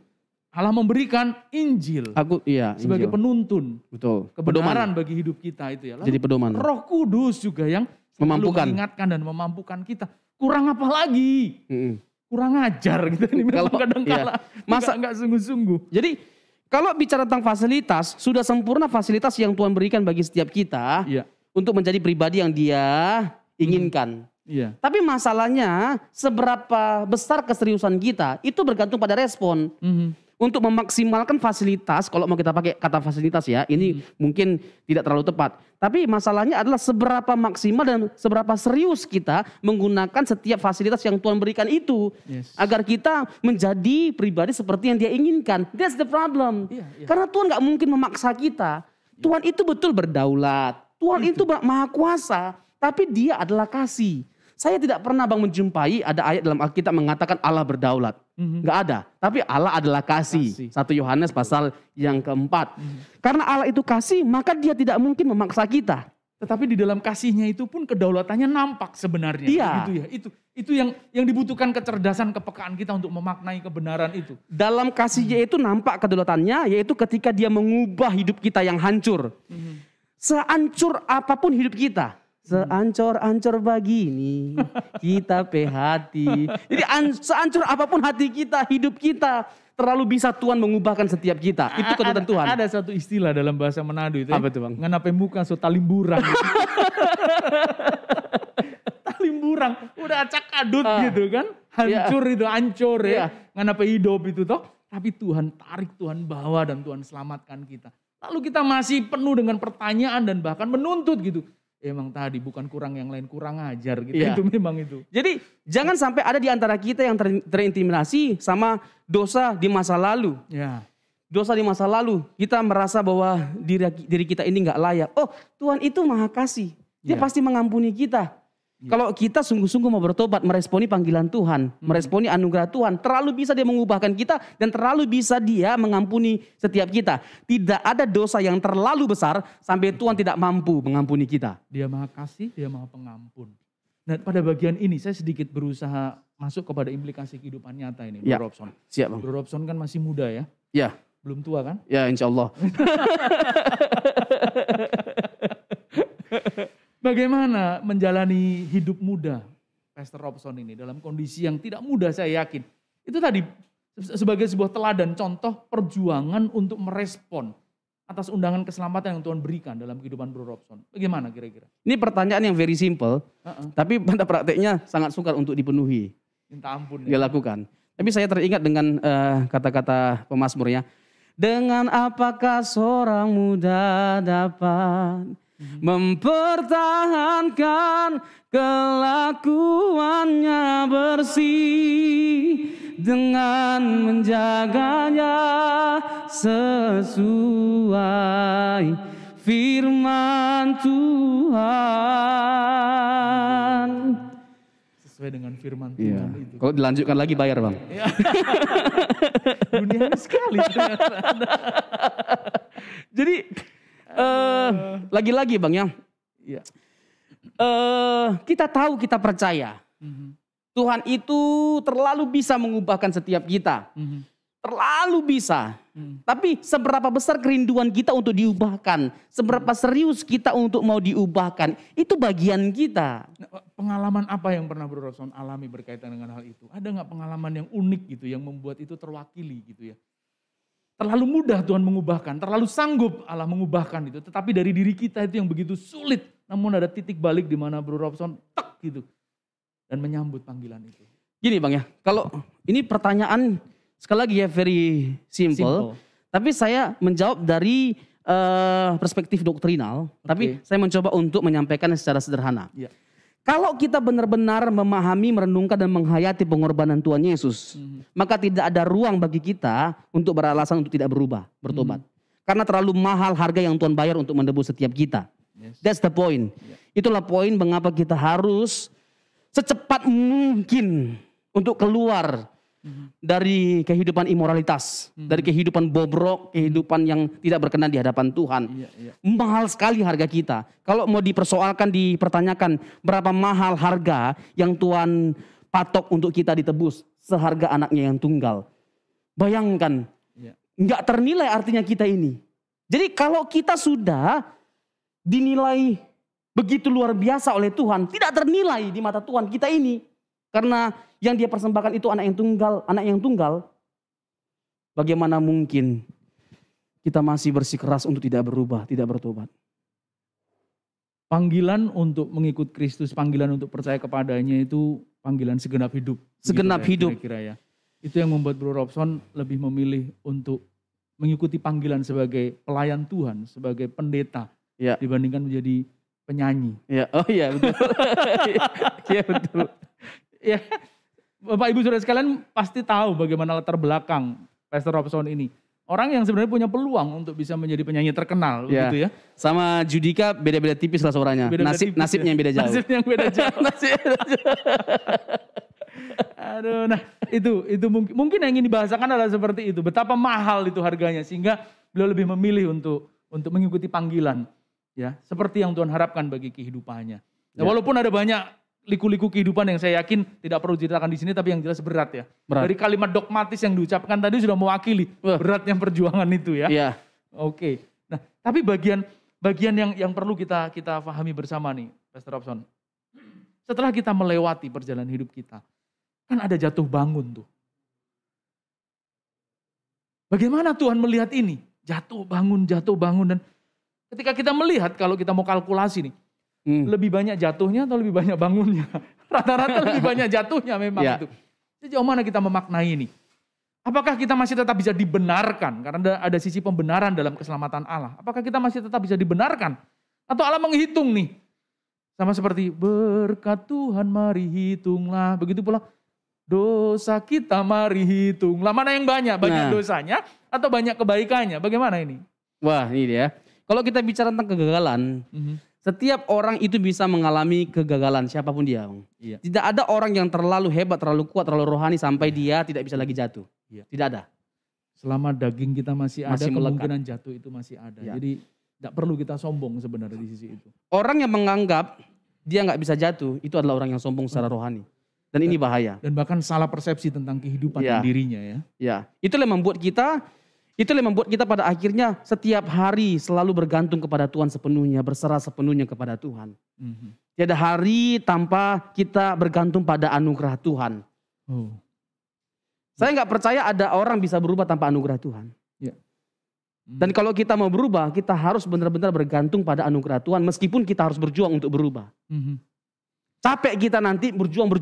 [SPEAKER 2] Allah memberikan Injil sebagai
[SPEAKER 3] Injil.
[SPEAKER 2] Penuntun.
[SPEAKER 3] Betul.
[SPEAKER 2] Kebenaran bagi hidup kita itu ya. Lalu
[SPEAKER 3] jadi pedoman.
[SPEAKER 2] Roh Kudus juga yang
[SPEAKER 3] memampukan,
[SPEAKER 2] mengingatkan dan memampukan kita. Kurang apa lagi? Kurang ajar gitu. Ini memang kadang-kala masa enggak sungguh-sungguh.
[SPEAKER 3] Jadi kalau bicara tentang fasilitas, sudah sempurna fasilitas yang Tuhan berikan bagi setiap kita untuk menjadi pribadi yang Dia inginkan. Tapi masalahnya seberapa besar keseriusan kita itu bergantung pada respon. Untuk memaksimalkan fasilitas, kalau mau kita pakai kata fasilitas ya, ini mungkin tidak terlalu tepat. Tapi masalahnya adalah seberapa maksimal dan seberapa serius kita menggunakan setiap fasilitas yang Tuhan berikan itu. Agar kita menjadi pribadi seperti yang Dia inginkan. That's the problem. Karena Tuhan gak mungkin memaksa kita. Tuhan itu betul berdaulat. Tuhan itu maha kuasa. Tapi Dia adalah kasih. Saya tidak pernah, Bang, menjumpai ada ayat dalam Alkitab mengatakan Allah berdaulat. Gak ada. Tapi Allah adalah kasih. 1 Yohanes pasal yang keempat. Karena Allah itu kasih, maka Dia tidak mungkin memaksa kita.
[SPEAKER 2] Tetapi di dalam kasihnya itu pun kedaulatannya nampak sebenarnya. Gitu ya. Itu yang dibutuhkan kecerdasan, kepekaan kita untuk memaknai kebenaran itu.
[SPEAKER 3] Dalam kasihnya itu nampak kedaulatannya, yaitu ketika Dia mengubah hidup kita yang hancur. Sehancur apapun hidup kita. Seancur-ancur begini kita hati. Jadi seancur apapun hati kita, hidup kita, terlalu bisa Tuhan mengubahkan setiap kita. Itu kedaulatan Tuhan.
[SPEAKER 2] Ada satu istilah dalam bahasa Manado itu.
[SPEAKER 3] Apa itu, Bang?
[SPEAKER 2] Nganape muka so talimburang. Talimburang, udah acak adut gitu kan. Hancur itu, hancur ya. Nganape hidup itu toh. Tapi Tuhan tarik, Tuhan bawa dan Tuhan selamatkan kita. Lalu kita masih penuh dengan pertanyaan dan bahkan menuntut gitu. Emang tadi bukan kurang yang lain, kurang ajar gitu. Itu memang itu.
[SPEAKER 3] Jadi jangan sampai ada di antara kita yang terintimidasi sama dosa di masa lalu. Dosa di masa lalu, kita merasa bahwa diri kita ini gak layak. Oh, Tuhan itu maha kasih. Dia pasti mengampuni kita. Kalau kita sungguh-sungguh mau bertobat, meresponi panggilan Tuhan, meresponi anugerah Tuhan, terlalu bisa dia mengubahkan kita dan terlalu bisa dia mengampuni setiap kita. Tidak ada dosa yang terlalu besar sampai Tuhan tidak mampu mengampuni kita.
[SPEAKER 2] Dia Maha Kasih, Dia Maha Pengampun. Nah, pada bagian ini saya sedikit berusaha masuk kepada implikasi kehidupan nyata ini,
[SPEAKER 3] Ya.
[SPEAKER 2] Bro Robson.
[SPEAKER 3] Siap, Bang.
[SPEAKER 2] Bro Robson kan masih muda ya,
[SPEAKER 3] Ya,
[SPEAKER 2] belum tua kan?
[SPEAKER 3] ya insya Allah.
[SPEAKER 2] Bagaimana menjalani hidup muda Pastor Robson ini dalam kondisi yang tidak mudah saya yakin. Itu tadi sebagai sebuah teladan contoh perjuangan untuk merespon atas undangan keselamatan yang Tuhan berikan dalam kehidupan Bro Robson. Bagaimana kira-kira?
[SPEAKER 3] Ini pertanyaan yang very simple, tapi pada prakteknya sangat sukar untuk dipenuhi.
[SPEAKER 2] Minta ampun
[SPEAKER 3] Dia
[SPEAKER 2] ya.
[SPEAKER 3] lakukan. Tapi saya teringat dengan kata-kata pemazmurnya. Dengan apakah seorang muda dapat mempertahankan kelakuannya bersih dengan menjaganya sesuai firman Tuhan.
[SPEAKER 2] Sesuai dengan firman
[SPEAKER 3] Iya.
[SPEAKER 2] Tuhan itu.
[SPEAKER 3] Kalau dilanjutkan lagi bayar, Bang.
[SPEAKER 2] Duniawi sekali ternyata.
[SPEAKER 3] Jadi lagi-lagi Bang ya.
[SPEAKER 2] Iya.
[SPEAKER 3] Kita tahu, kita percaya. Tuhan itu terlalu bisa mengubahkan setiap kita. Terlalu bisa. Tapi seberapa besar kerinduan kita untuk diubahkan. Seberapa serius kita untuk mau diubahkan. Itu bagian kita.
[SPEAKER 2] Pengalaman apa yang pernah Bro Robson alami berkaitan dengan hal itu? Ada nggak pengalaman yang unik gitu yang membuat itu terwakili gitu ya? Terlalu mudah Tuhan mengubahkan, terlalu sanggup Allah mengubahkan itu. Tetapi dari diri kita itu yang begitu sulit. Namun ada titik balik di mana Bro Robson tek gitu. Dan menyambut panggilan itu.
[SPEAKER 3] Gini Bang ya, kalau ini pertanyaan sekali lagi ya very simple. Tapi saya menjawab dari perspektif doktrinal. Tapi saya mencoba untuk menyampaikan secara sederhana.
[SPEAKER 2] Ya.
[SPEAKER 3] Kalau kita benar-benar memahami, merenungkan dan menghayati pengorbanan Tuhan Yesus, maka tidak ada ruang bagi kita untuk beralasan untuk tidak berubah, bertobat. Karena terlalu mahal harga yang Tuhan bayar untuk menebus setiap kita.
[SPEAKER 2] Yes.
[SPEAKER 3] That's the point. Itulah poin mengapa kita harus secepat mungkin untuk keluar dari kehidupan imoralitas, dari kehidupan bobrok, kehidupan yang tidak berkenan di hadapan Tuhan. Mahal sekali harga kita. Kalau mau dipersoalkan, dipertanyakan berapa mahal harga yang Tuhan patok untuk kita ditebus, seharga anaknya yang tunggal. Bayangkan, nggak ternilai artinya kita ini. Jadi kalau kita sudah dinilai begitu luar biasa oleh Tuhan, tidak ternilai di mata Tuhan kita ini. Karena yang dia persembahkan itu anak yang tunggal. Bagaimana mungkin kita masih bersikeras untuk tidak berubah, tidak bertobat?
[SPEAKER 2] Panggilan untuk mengikut Kristus, panggilan untuk percaya kepadanya itu panggilan segenap hidup.
[SPEAKER 3] Segenap hidup.
[SPEAKER 2] Kira-kira ya. Itu yang membuat Bro Robson lebih memilih untuk mengikuti panggilan sebagai pelayan Tuhan, sebagai pendeta, dibandingkan menjadi penyanyi.
[SPEAKER 3] Ya, oh iya betul. Iya betul.
[SPEAKER 2] Ya, Bapak Ibu Saudara sekalian pasti tahu bagaimana latar belakang Pastor Robson ini. Orang yang sebenarnya punya peluang untuk bisa menjadi penyanyi terkenal, begitu ya.
[SPEAKER 3] Sama Judika beda-beda tipis lah suaranya. Nasibnya yang beda jauh.
[SPEAKER 2] Nasibnya yang beda jauh. Aduh, nah itu mungkin yang ingin dibahasakan adalah seperti itu. Betapa mahal itu harganya sehingga beliau lebih memilih untuk mengikuti panggilan, ya, seperti yang Tuhan harapkan bagi kehidupannya. Nah, walaupun ada banyak liku-liku kehidupan yang saya yakin tidak perlu diceritakan di sini, tapi yang jelas berat ya.
[SPEAKER 3] Berat.
[SPEAKER 2] Dari kalimat dogmatis yang diucapkan tadi sudah mewakili beratnya perjuangan itu ya.
[SPEAKER 3] Iya.
[SPEAKER 2] Oke. Nah, tapi bagian yang perlu kita pahami bersama nih, Pastor Robson. Setelah kita melewati perjalanan hidup kita, kan ada jatuh bangun tuh. Bagaimana Tuhan melihat ini? Jatuh bangun dan ketika kita melihat, kalau kita mau kalkulasi nih, lebih banyak jatuhnya atau lebih banyak bangunnya? Rata-rata lebih banyak jatuhnya memang itu. Sejauh mana kita memaknai ini? Apakah kita masih tetap bisa dibenarkan? Karena ada sisi pembenaran dalam keselamatan Allah. Apakah kita masih tetap bisa dibenarkan? Atau Allah menghitung nih? Sama seperti berkat Tuhan mari hitunglah. Begitu pula dosa kita mari hitunglah. Mana yang banyak? Banyak dosanya atau banyak kebaikannya? Bagaimana ini?
[SPEAKER 3] Wah ini dia. Kalau kita bicara tentang kegagalan, Setiap orang itu bisa mengalami kegagalan, siapapun dia. Bang.
[SPEAKER 2] Iya.
[SPEAKER 3] Tidak ada orang yang terlalu hebat, terlalu kuat, terlalu rohani sampai dia tidak bisa lagi jatuh.
[SPEAKER 2] Iya.
[SPEAKER 3] Tidak ada.
[SPEAKER 2] Selama daging kita masih ada,
[SPEAKER 3] Masih melekat.
[SPEAKER 2] kemungkinan jatuh itu masih ada.
[SPEAKER 3] Ya.
[SPEAKER 2] Jadi tidak perlu kita sombong sebenarnya di sisi itu.
[SPEAKER 3] Orang yang menganggap dia nggak bisa jatuh, itu adalah orang yang sombong secara rohani. Dan ini bahaya.
[SPEAKER 2] Dan bahkan salah persepsi tentang kehidupan
[SPEAKER 3] Ya.
[SPEAKER 2] dan dirinya ya.
[SPEAKER 3] Ya, itulah yang membuat kita pada akhirnya setiap hari selalu bergantung kepada Tuhan sepenuhnya, berserah sepenuhnya kepada Tuhan.
[SPEAKER 2] Mhm.
[SPEAKER 3] Tiada hari tanpa kita bergantung pada anugerah Tuhan.
[SPEAKER 2] Oh.
[SPEAKER 3] Saya nggak percaya ada orang bisa berubah tanpa anugerah Tuhan.
[SPEAKER 2] Ya.
[SPEAKER 3] Dan kalau kita mau berubah, kita harus benar-benar bergantung pada anugerah Tuhan, meskipun kita harus berjuang untuk berubah.
[SPEAKER 2] Mhm.
[SPEAKER 3] Capek kita nanti berjuang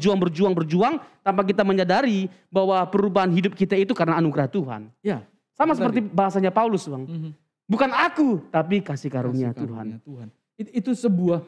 [SPEAKER 3] tanpa kita menyadari bahwa perubahan hidup kita itu karena anugerah Tuhan.
[SPEAKER 2] Ya.
[SPEAKER 3] Sama seperti bahasanya Paulus, Bang.
[SPEAKER 2] Mhm.
[SPEAKER 3] Bukan aku, tapi kasih karunia
[SPEAKER 2] Kasih
[SPEAKER 3] Tuhan.
[SPEAKER 2] karunia Tuhan. Itu sebuah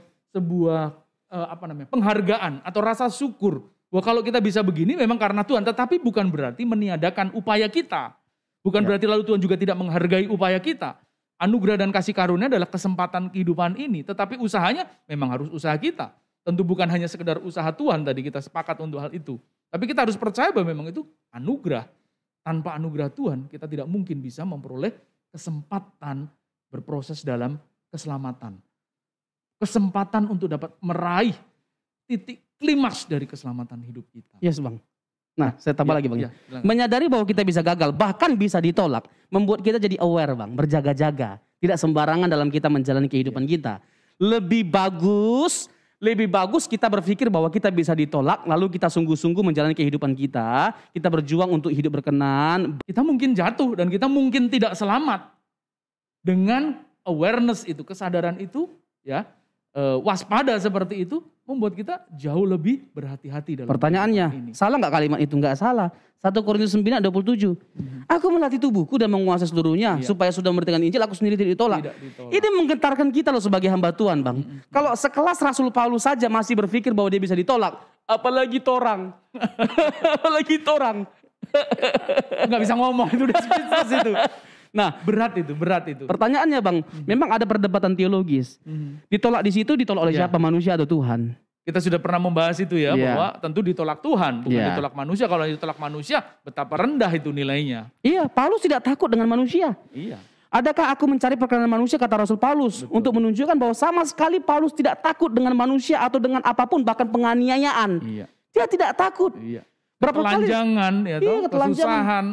[SPEAKER 2] penghargaan atau rasa syukur bahwa kalau kita bisa begini memang karena Tuhan, tetapi bukan berarti meniadakan upaya kita. Bukan
[SPEAKER 3] Ya.
[SPEAKER 2] berarti lalu Tuhan juga tidak menghargai upaya kita. Anugerah dan kasih karunia adalah kesempatan kehidupan ini, tetapi usahanya memang harus usaha kita. Tentu bukan hanya sekedar usaha Tuhan, tadi kita sepakat untuk hal itu. Tapi kita harus percaya bahwa memang itu anugerah. Tanpa anugerah Tuhan, kita tidak mungkin bisa memperoleh kesempatan berproses dalam keselamatan. Kesempatan untuk dapat meraih titik klimaks dari keselamatan hidup kita.
[SPEAKER 3] Yes, Bang. Nah, saya tambah lagi, Bang.
[SPEAKER 2] Ya, silakan.
[SPEAKER 3] Menyadari bahwa kita bisa gagal, bahkan bisa ditolak, membuat kita jadi aware, Bang. Berjaga-jaga. Tidak sembarangan dalam kita menjalani kehidupan kita. Lebih bagus kita berpikir bahwa kita bisa ditolak, lalu kita sungguh-sungguh menjalani kehidupan kita. Kita berjuang untuk hidup berkenan.
[SPEAKER 2] Kita mungkin jatuh dan kita mungkin tidak selamat. Dengan awareness itu, kesadaran itu, ya, waspada seperti itu, membuat kita jauh lebih berhati-hati dalam
[SPEAKER 3] Pertanyaannya,
[SPEAKER 2] kehidupan ini.
[SPEAKER 3] salah nggak kalimat itu? Nggak salah. 1 Korintus 9:27. Aku melatih tubuhku dan menguasai seluruhnya.
[SPEAKER 2] Iya.
[SPEAKER 3] Supaya sudah memberitakan Injil, aku sendiri tidak ditolak.
[SPEAKER 2] Tidak ditolak.
[SPEAKER 3] Ini menggetarkan kita loh sebagai hamba Tuhan, Bang. Kalau sekelas Rasul Paulus saja masih berpikir bahwa dia bisa ditolak. Apalagi torang. Apalagi torang.
[SPEAKER 2] Nggak bisa ngomong, itu udah speechless itu.
[SPEAKER 3] Nah,
[SPEAKER 2] Berat itu.
[SPEAKER 3] pertanyaannya, Bang, memang ada perdebatan teologis. Ditolak di situ, ditolak oleh
[SPEAKER 2] Iya.
[SPEAKER 3] siapa? Manusia atau Tuhan?
[SPEAKER 2] Kita sudah pernah membahas itu ya,
[SPEAKER 3] Iya.
[SPEAKER 2] bahwa tentu ditolak Tuhan, bukan
[SPEAKER 3] Iya.
[SPEAKER 2] ditolak manusia. Kalau ditolak manusia, betapa rendah itu nilainya.
[SPEAKER 3] Iya, Paulus tidak takut dengan manusia.
[SPEAKER 2] Iya.
[SPEAKER 3] Adakah aku mencari perkenan manusia, kata Rasul Paulus, untuk menunjukkan bahwa sama sekali Paulus tidak takut dengan manusia atau dengan apapun, bahkan penganiayaan.
[SPEAKER 2] Iya.
[SPEAKER 3] Dia tidak takut.
[SPEAKER 2] Iya.
[SPEAKER 3] Berapa kali
[SPEAKER 2] Ketelanjangan, ya
[SPEAKER 3] Iya,
[SPEAKER 2] toh,
[SPEAKER 3] ketelanjangan.
[SPEAKER 2] kesusahan.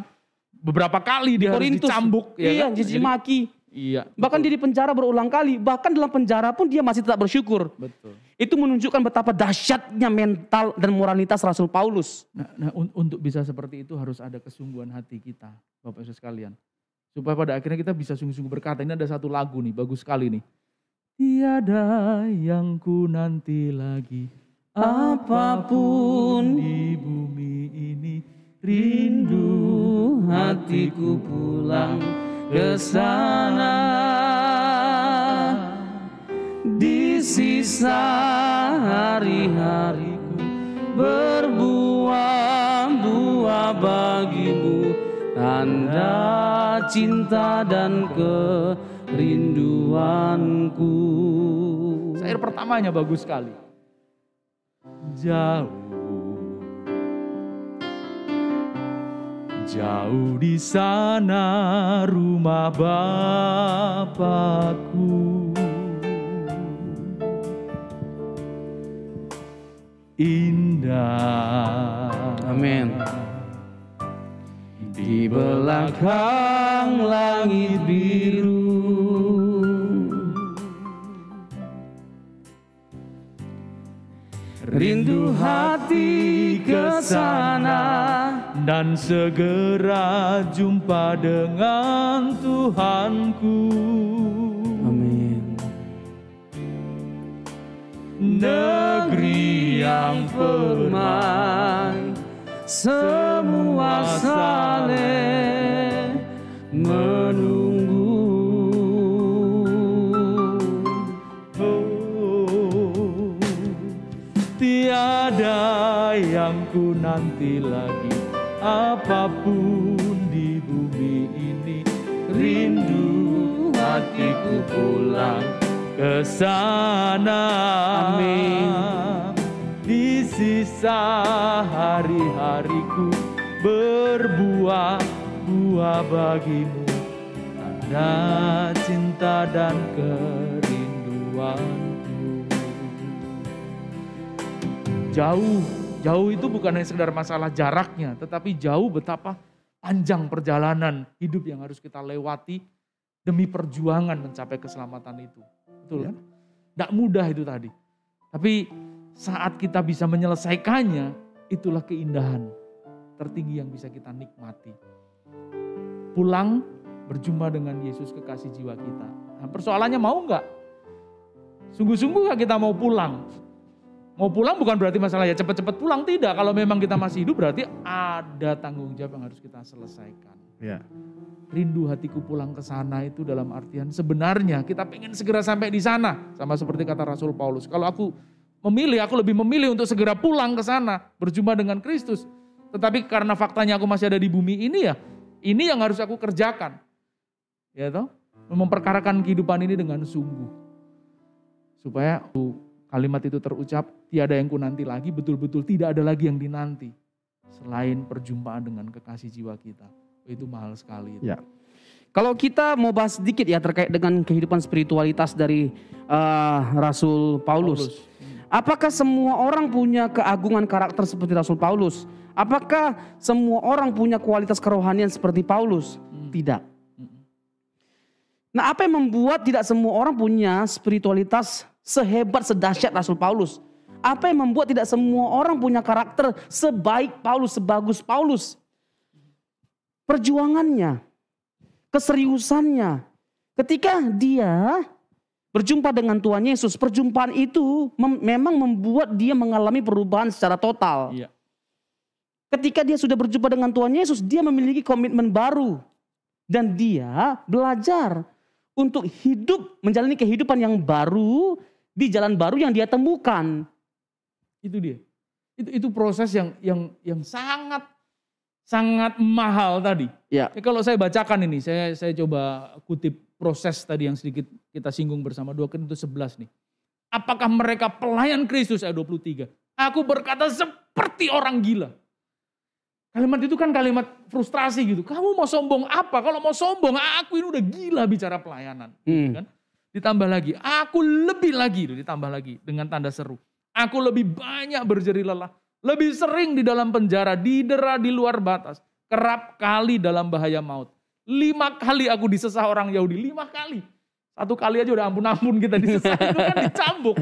[SPEAKER 2] Beberapa kali dia harus
[SPEAKER 3] Korintus,
[SPEAKER 2] dicambuk.
[SPEAKER 3] iya,
[SPEAKER 2] kan?
[SPEAKER 3] caci
[SPEAKER 2] Jadi-
[SPEAKER 3] maki.
[SPEAKER 2] Iya.
[SPEAKER 3] Bahkan
[SPEAKER 2] betul.
[SPEAKER 3] dia di penjara berulang kali. Bahkan dalam penjara pun dia masih tetap bersyukur.
[SPEAKER 2] Betul.
[SPEAKER 3] Itu menunjukkan betapa dahsyatnya mental dan moralitas Rasul Paulus.
[SPEAKER 2] Nah, untuk bisa seperti itu harus ada kesungguhan hati kita, Bapak Ibu sekalian. Supaya pada akhirnya kita bisa sungguh-sungguh berkata, ini ada satu lagu nih, bagus sekali nih. Tiada yang ku nanti lagi, apapun di bumi ini, rindu hatiku pulang ke sana. Di sisa hari-hariku berbuah-buah bagimu, tanda cinta dan kerinduanku. Syair pertamanya bagus sekali. Jauh di sana rumah Bapakku, indah.
[SPEAKER 3] Amin.
[SPEAKER 2] Di belakang langit biru, rindu hati ke sana dan segera jumpa dengan Tuhanku.
[SPEAKER 3] Amin.
[SPEAKER 2] Negeri yang permai, semua saling menunggu. Oh, tiada yang ku nanti lagi, apapun di bumi ini, rindu hatiku pulang ke sana.
[SPEAKER 3] Amin.
[SPEAKER 2] Di sisa hari-hariku berbuah-buah bagimu, tanda cinta dan kerinduanku. Jauh itu bukan hanya sekedar masalah jaraknya, tetapi jauh betapa panjang perjalanan hidup yang harus kita lewati demi perjuangan mencapai keselamatan itu. Betul kan? Nggak mudah itu tadi. Tapi saat kita bisa menyelesaikannya, itulah keindahan tertinggi yang bisa kita nikmati. Pulang berjumpa dengan Yesus kekasih jiwa kita. Nah, persoalannya mau nggak? Sungguh-sungguh kita mau pulang? Mau pulang bukan berarti masalah ya cepet-cepet pulang, tidak. Kalau memang kita masih hidup berarti ada tanggung jawab yang harus kita selesaikan.
[SPEAKER 3] Ya.
[SPEAKER 2] Rindu hatiku pulang ke sana itu dalam artian sebenarnya kita pengen segera sampai di sana. Sama seperti kata Rasul Paulus. Kalau aku lebih memilih untuk segera pulang ke sana, berjumpa dengan Kristus. Tetapi karena faktanya aku masih ada di bumi ini ya, ini yang harus aku kerjakan. Ya toh? Memperkarakan kehidupan ini dengan sungguh. Supaya kalimat itu terucap, tiada yang ku nanti lagi, betul-betul tidak ada lagi yang dinanti. Selain perjumpaan dengan kekasih jiwa kita. Itu mahal sekali. Itu.
[SPEAKER 3] Ya. Kalau kita mau bahas sedikit ya terkait dengan kehidupan spiritualitas dari Rasul Paulus. Apakah semua orang punya keagungan karakter seperti Rasul Paulus? Apakah semua orang punya kualitas kerohanian seperti Paulus? Tidak. Nah, apa yang membuat tidak semua orang punya spiritualitas sehebat, sedahsyat Rasul Paulus? Apa yang membuat tidak semua orang punya karakter sebaik Paulus, sebagus Paulus? Perjuangannya, keseriusannya. Ketika dia berjumpa dengan Tuhan Yesus, perjumpaan itu memang membuat dia mengalami perubahan secara total.
[SPEAKER 2] Iya.
[SPEAKER 3] Ketika dia sudah berjumpa dengan Tuhan Yesus, dia memiliki komitmen baru. Dan dia belajar untuk hidup, menjalani kehidupan yang baru, di jalan baru yang dia temukan.
[SPEAKER 2] Itu dia. Itu proses yang sangat mahal tadi.
[SPEAKER 3] Ya.
[SPEAKER 2] Kalau saya bacakan ini, saya coba kutip proses tadi yang sedikit kita singgung bersama 2 Korintus 11 nih. Apakah mereka pelayan Kristus ayat 23? Aku berkata seperti orang gila. Kalimat itu kan kalimat frustrasi gitu. Kamu mau sombong apa? Kalau mau sombong, aku ini udah gila bicara pelayanan. Kan? Ditambah lagi, aku lebih lagi, ditambah lagi dengan tanda seru. Aku lebih banyak berjeri lelah. Lebih sering di dalam penjara, didera di luar batas. Kerap kali dalam bahaya maut. 5 kali aku disesah orang Yahudi, 5 kali. 1 kali aja udah ampun-ampun kita disesah, itu kan dicambuk.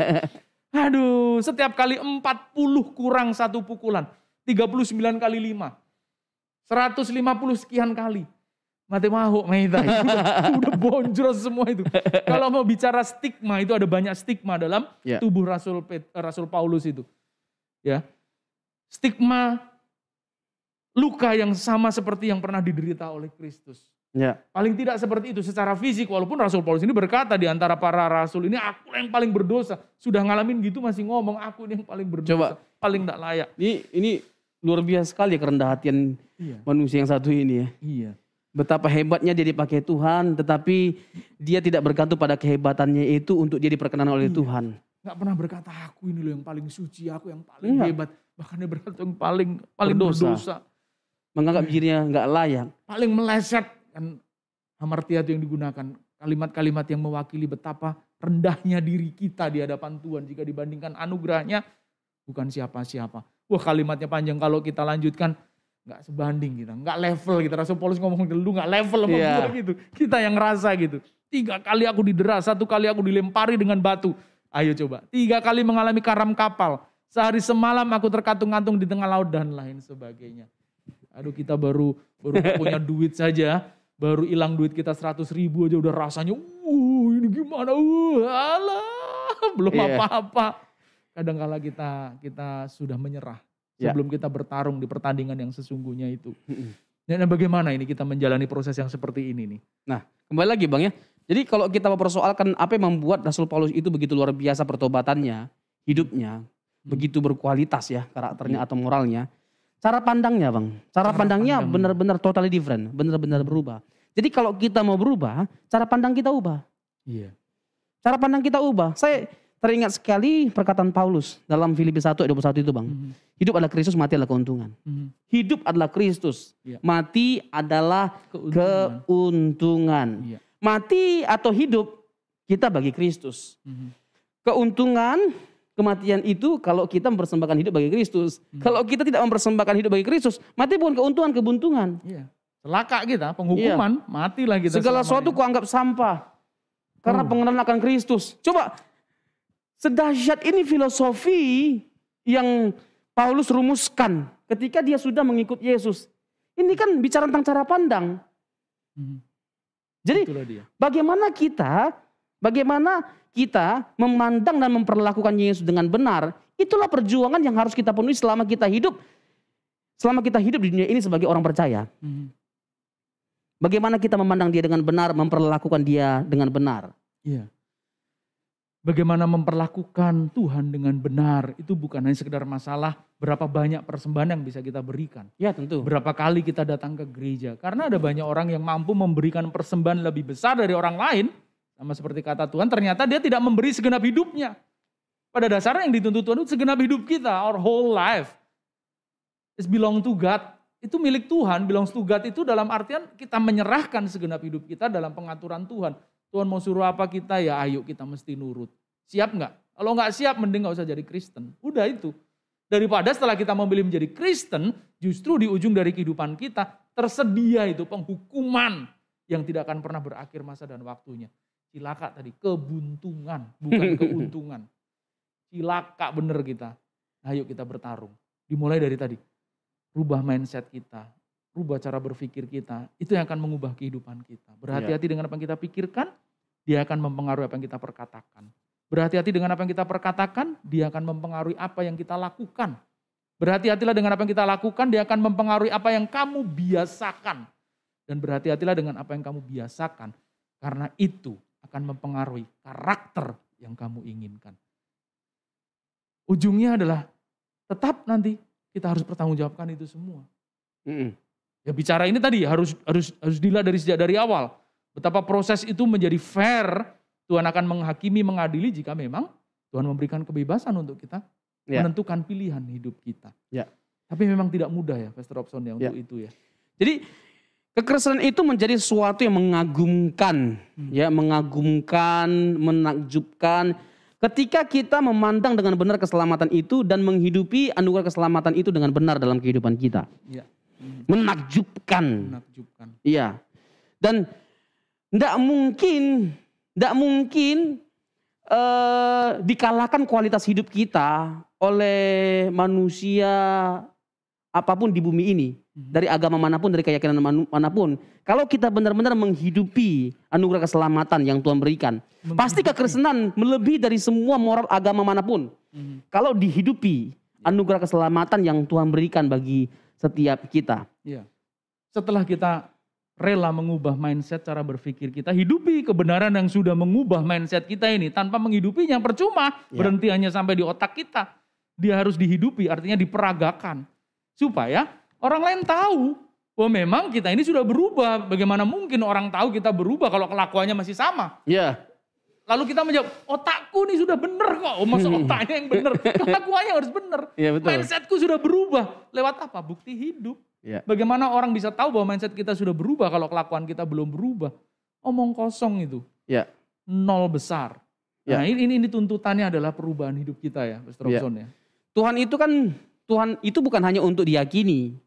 [SPEAKER 2] Aduh, setiap kali 40 kurang 1 pukulan. 39 kali 5. 150 sekian kali. Mati mahu, Maita. Udah bonjol semua itu. Kalau mau bicara stigma, itu ada banyak stigma dalam tubuh Rasul Paulus itu. Ya. Stigma luka yang sama seperti yang pernah diderita oleh Kristus.
[SPEAKER 3] Ya.
[SPEAKER 2] Paling tidak seperti itu secara fisik. Walaupun Rasul Paulus ini berkata di antara para rasul ini, aku yang paling berdosa. Sudah ngalamin gitu masih ngomong, aku ini yang paling berdosa. Coba. Paling tidak layak.
[SPEAKER 3] Ini luar biasa sekali kerendahan hatian manusia yang satu ini ya. Iya. Betapa hebatnya dia dipakai Tuhan, tetapi dia tidak bergantung pada kehebatannya itu untuk dia diperkenan oleh Tuhan.
[SPEAKER 2] Gak pernah berkata, aku ini loh yang paling suci, aku yang paling hebat. Bahkan dia berkata yang paling berdosa.
[SPEAKER 3] Menganggap dirinya gak layak.
[SPEAKER 2] Paling meleset. Kan hamartia itu yang digunakan. Kalimat-kalimat yang mewakili betapa rendahnya diri kita di hadapan Tuhan. Jika dibandingkan anugerahnya, bukan siapa-siapa. Wah, kalimatnya panjang, kalau kita lanjutkan gak sebanding kita. Gak level kita. Rasul Paulus ngomong dulu gak level sama kita gitu. Kita yang ngerasa gitu. 3 kali aku didera, 1 kali aku dilempari dengan batu. Ayo coba. 3 kali mengalami karam kapal. Sehari semalam aku terkatung-katung di tengah laut dan lain sebagainya. Aduh, kita baru punya duit saja. Baru hilang duit kita 100.000 aja udah rasanya, ini gimana? Alah, belum apa-apa. Kadang-kala kita sudah menyerah sebelum kita bertarung di pertandingan yang sesungguhnya itu. Dan bagaimana ini kita menjalani proses yang seperti ini nih?
[SPEAKER 3] Nah, kembali lagi Bang ya. Jadi kalau kita mempersoalkan apa yang membuat Rasul Paulus itu begitu luar biasa pertobatannya, hidupnya, begitu berkualitas ya karakternya atau moralnya. Cara pandangnya Bang, cara pandangnya benar-benar totally different, benar-benar berubah. Jadi kalau kita mau berubah, cara pandang kita ubah.
[SPEAKER 2] Iya.
[SPEAKER 3] Cara pandang kita ubah. Saya teringat sekali perkataan Paulus dalam Filipi 1 ayat 21 itu, Bang. Hidup adalah Kristus, mati adalah keuntungan. Hidup adalah Kristus, mati adalah keuntungan. Mati atau hidup, kita bagi Kristus. Keuntungan, kematian itu kalau kita mempersembahkan hidup bagi Kristus. Kalau kita tidak mempersembahkan hidup bagi Kristus, mati bukan keuntungan, kebuntungan.
[SPEAKER 2] Celaka kita, penghukuman, matilah kita.
[SPEAKER 3] Segala sesuatu kuanggap sampah. Karena pengenalan akan Kristus. Coba, sedahsyat ini filosofi yang Paulus rumuskan ketika dia sudah mengikut Yesus. Ini kan bicara tentang cara pandang. Jadi bagaimana kita memandang dan memperlakukan Yesus dengan benar, itulah perjuangan yang harus kita penuhi selama kita hidup di dunia ini sebagai orang percaya. Bagaimana kita memandang dia dengan benar, memperlakukan dia dengan benar.
[SPEAKER 2] Bagaimana memperlakukan Tuhan dengan benar, itu bukan hanya sekedar masalah berapa banyak persembahan yang bisa kita berikan.
[SPEAKER 3] Ya tentu.
[SPEAKER 2] Berapa kali kita datang ke gereja. Karena ada banyak orang yang mampu memberikan persembahan lebih besar dari orang lain. Sama seperti kata Tuhan, ternyata dia tidak memberi segenap hidupnya. Pada dasarnya yang dituntut Tuhan itu segenap hidup kita, our whole life. It belong to God. Itu milik Tuhan, belongs to God itu dalam artian kita menyerahkan segenap hidup kita dalam pengaturan Tuhan. Tuhan mau suruh apa kita, ya ayo kita mesti nurut. Siap nggak? Kalau nggak siap, mending nggak usah jadi Kristen. Udah itu. Daripada setelah kita memilih menjadi Kristen, justru di ujung dari kehidupan kita tersedia itu penghukuman yang tidak akan pernah berakhir masa dan waktunya. Cilaka tadi, kebuntungan, bukan keuntungan. Cilaka bener kita. Ayo kita bertarung. Dimulai dari tadi. Rubah mindset kita, rubah cara berpikir kita, itu yang akan mengubah kehidupan kita. Berhati-hati dengan apa yang kita pikirkan, dia akan mempengaruhi apa yang kita perkatakan. Berhati-hati dengan apa yang kita perkatakan, dia akan mempengaruhi apa yang kita lakukan. Berhati-hatilah dengan apa yang kita lakukan, dia akan mempengaruhi apa yang kamu biasakan. Dan berhati-hatilah dengan apa yang kamu biasakan, karena itu akan mempengaruhi karakter yang kamu inginkan. Ujungnya adalah tetap nanti kita harus bertanggungjawabkan itu semua. Ya bicara ini tadi harus dilihat sejak dari awal. Betapa proses itu menjadi fair. Tuhan akan menghakimi, mengadili jika memang Tuhan memberikan kebebasan untuk kita menentukan pilihan hidup kita. Tapi memang tidak mudah ya Pastor Robson ya untuk itu ya.
[SPEAKER 3] Jadi kekristenan itu menjadi sesuatu yang mengagumkan, mengagumkan, menakjubkan. Ketika kita memandang dengan benar keselamatan itu dan menghidupi anugerah keselamatan itu dengan benar dalam kehidupan kita. Menakjubkan. Iya. Dan tidak mungkin dikalahkan kualitas hidup kita oleh manusia apapun di bumi ini. Dari agama manapun, dari keyakinan manapun. Kalau kita benar-benar menghidupi anugerah keselamatan yang Tuhan berikan. Pasti kekristenan melebihi dari semua moral agama manapun. Kalau dihidupi anugerah keselamatan yang Tuhan berikan bagi setiap kita.
[SPEAKER 2] Setelah kita rela mengubah mindset cara berpikir kita, hidupi kebenaran yang sudah mengubah mindset kita ini. Tanpa menghidupinya percuma, berhenti hanya sampai di otak kita. Dia harus dihidupi, artinya diperagakan. Supaya orang lain tahu bahwa memang kita ini sudah berubah. Bagaimana mungkin orang tahu kita berubah kalau kelakuannya masih sama? Lalu kita menjawab, otakku nih sudah benar kok. Masa otaknya yang benar? Kelakuannya harus benar. Mindsetku sudah berubah. Lewat apa? Bukti hidup. Bagaimana orang bisa tahu bahwa mindset kita sudah berubah kalau kelakuan kita belum berubah? Omong kosong itu. Nol besar. Nah ini tuntutannya adalah perubahan hidup kita ya Pastor Robson ya.
[SPEAKER 3] Tuhan itu bukan hanya untuk diyakini.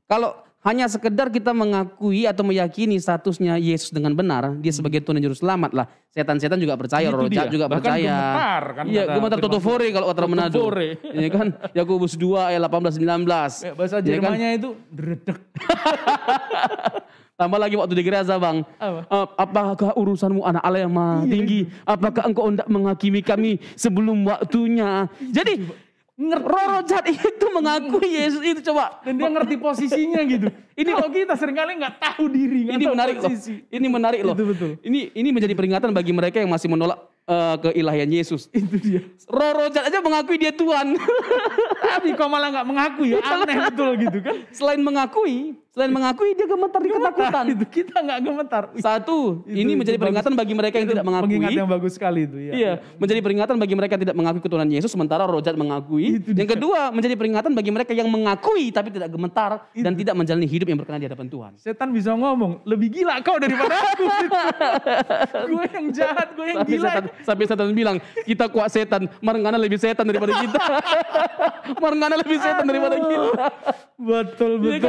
[SPEAKER 3] Kalau hanya sekedar kita mengakui atau meyakini statusnya Yesus dengan benar, dia sebagai Tuhan dan Juru Selamat lah. Setan-setan juga percaya, roh jahat juga
[SPEAKER 2] bahkan
[SPEAKER 3] percaya.
[SPEAKER 2] Gemetar kan.
[SPEAKER 3] Gemetar totofore kalau kata Manado. Ya kan, Yakobus 2 ayat 18-19.
[SPEAKER 2] Bahasa Jermannya itu dredek.
[SPEAKER 3] Tambah lagi waktu di gereja Bang. Apakah urusanmu anak Allah yang maha tinggi? Apakah engkau hendak menghakimi kami sebelum waktunya? Jadi roh jahat itu mengakui Yesus itu coba.
[SPEAKER 2] Dan dia ngerti posisinya gitu. Ini kalau kita seringkali nggak tahu diri.
[SPEAKER 3] Ini menarik loh. Ini menarik loh.
[SPEAKER 2] Betul.
[SPEAKER 3] Ini menjadi peringatan bagi mereka yang masih menolak keilahian Yesus.
[SPEAKER 2] Itu dia.
[SPEAKER 3] Roh jahat aja mengakui dia Tuhan.
[SPEAKER 2] Tapi kok malah nggak mengakui ya. Aneh betul gitu kan.
[SPEAKER 3] Selain mengakui, Selain mengakui, dia gemetar di ketakutan.
[SPEAKER 2] Itu kita nggak gemetar.
[SPEAKER 3] Satu, ini menjadi peringatan bagi mereka yang tidak mengakui.
[SPEAKER 2] Pengingat yang bagus sekali itu. Ya.
[SPEAKER 3] Iya, menjadi peringatan bagi mereka yang tidak mengakui ketuhanan Yesus, sementara roh jahat mengakui. Yang kedua, menjadi peringatan bagi mereka yang mengakui tapi tidak gemetar dan tidak menjalani hidup yang berkenan di hadapan Tuhan.
[SPEAKER 2] Setan bisa ngomong, lebih gila kau daripada aku. Gue yang jahat, gue yang gila.
[SPEAKER 3] Sampai setan bilang, kita kuat setan, Marngana lebih setan daripada kita. Marngana lebih setan daripada kita.
[SPEAKER 2] Betul.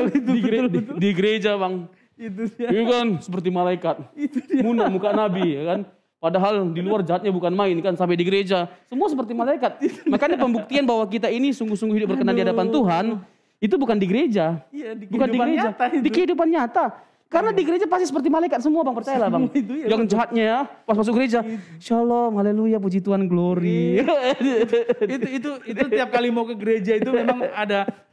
[SPEAKER 3] Di gereja bang, itu kan seperti malaikat, muka nabi, ya kan. Padahal di luar jahatnya bukan main kan, sampai di gereja semua seperti malaikat. Makanya pembuktian bahwa kita ini sungguh-sungguh hidup berkenan di hadapan Tuhan itu bukan di gereja, bukan di gereja, di kehidupan nyata. Karena di gereja pasti seperti malaikat semua bang, percayalah bang. Yang jahatnya ya, pas masuk gereja, shalom, haleluya, puji Tuhan, glory.
[SPEAKER 2] itu tiap kali mau ke gereja itu memang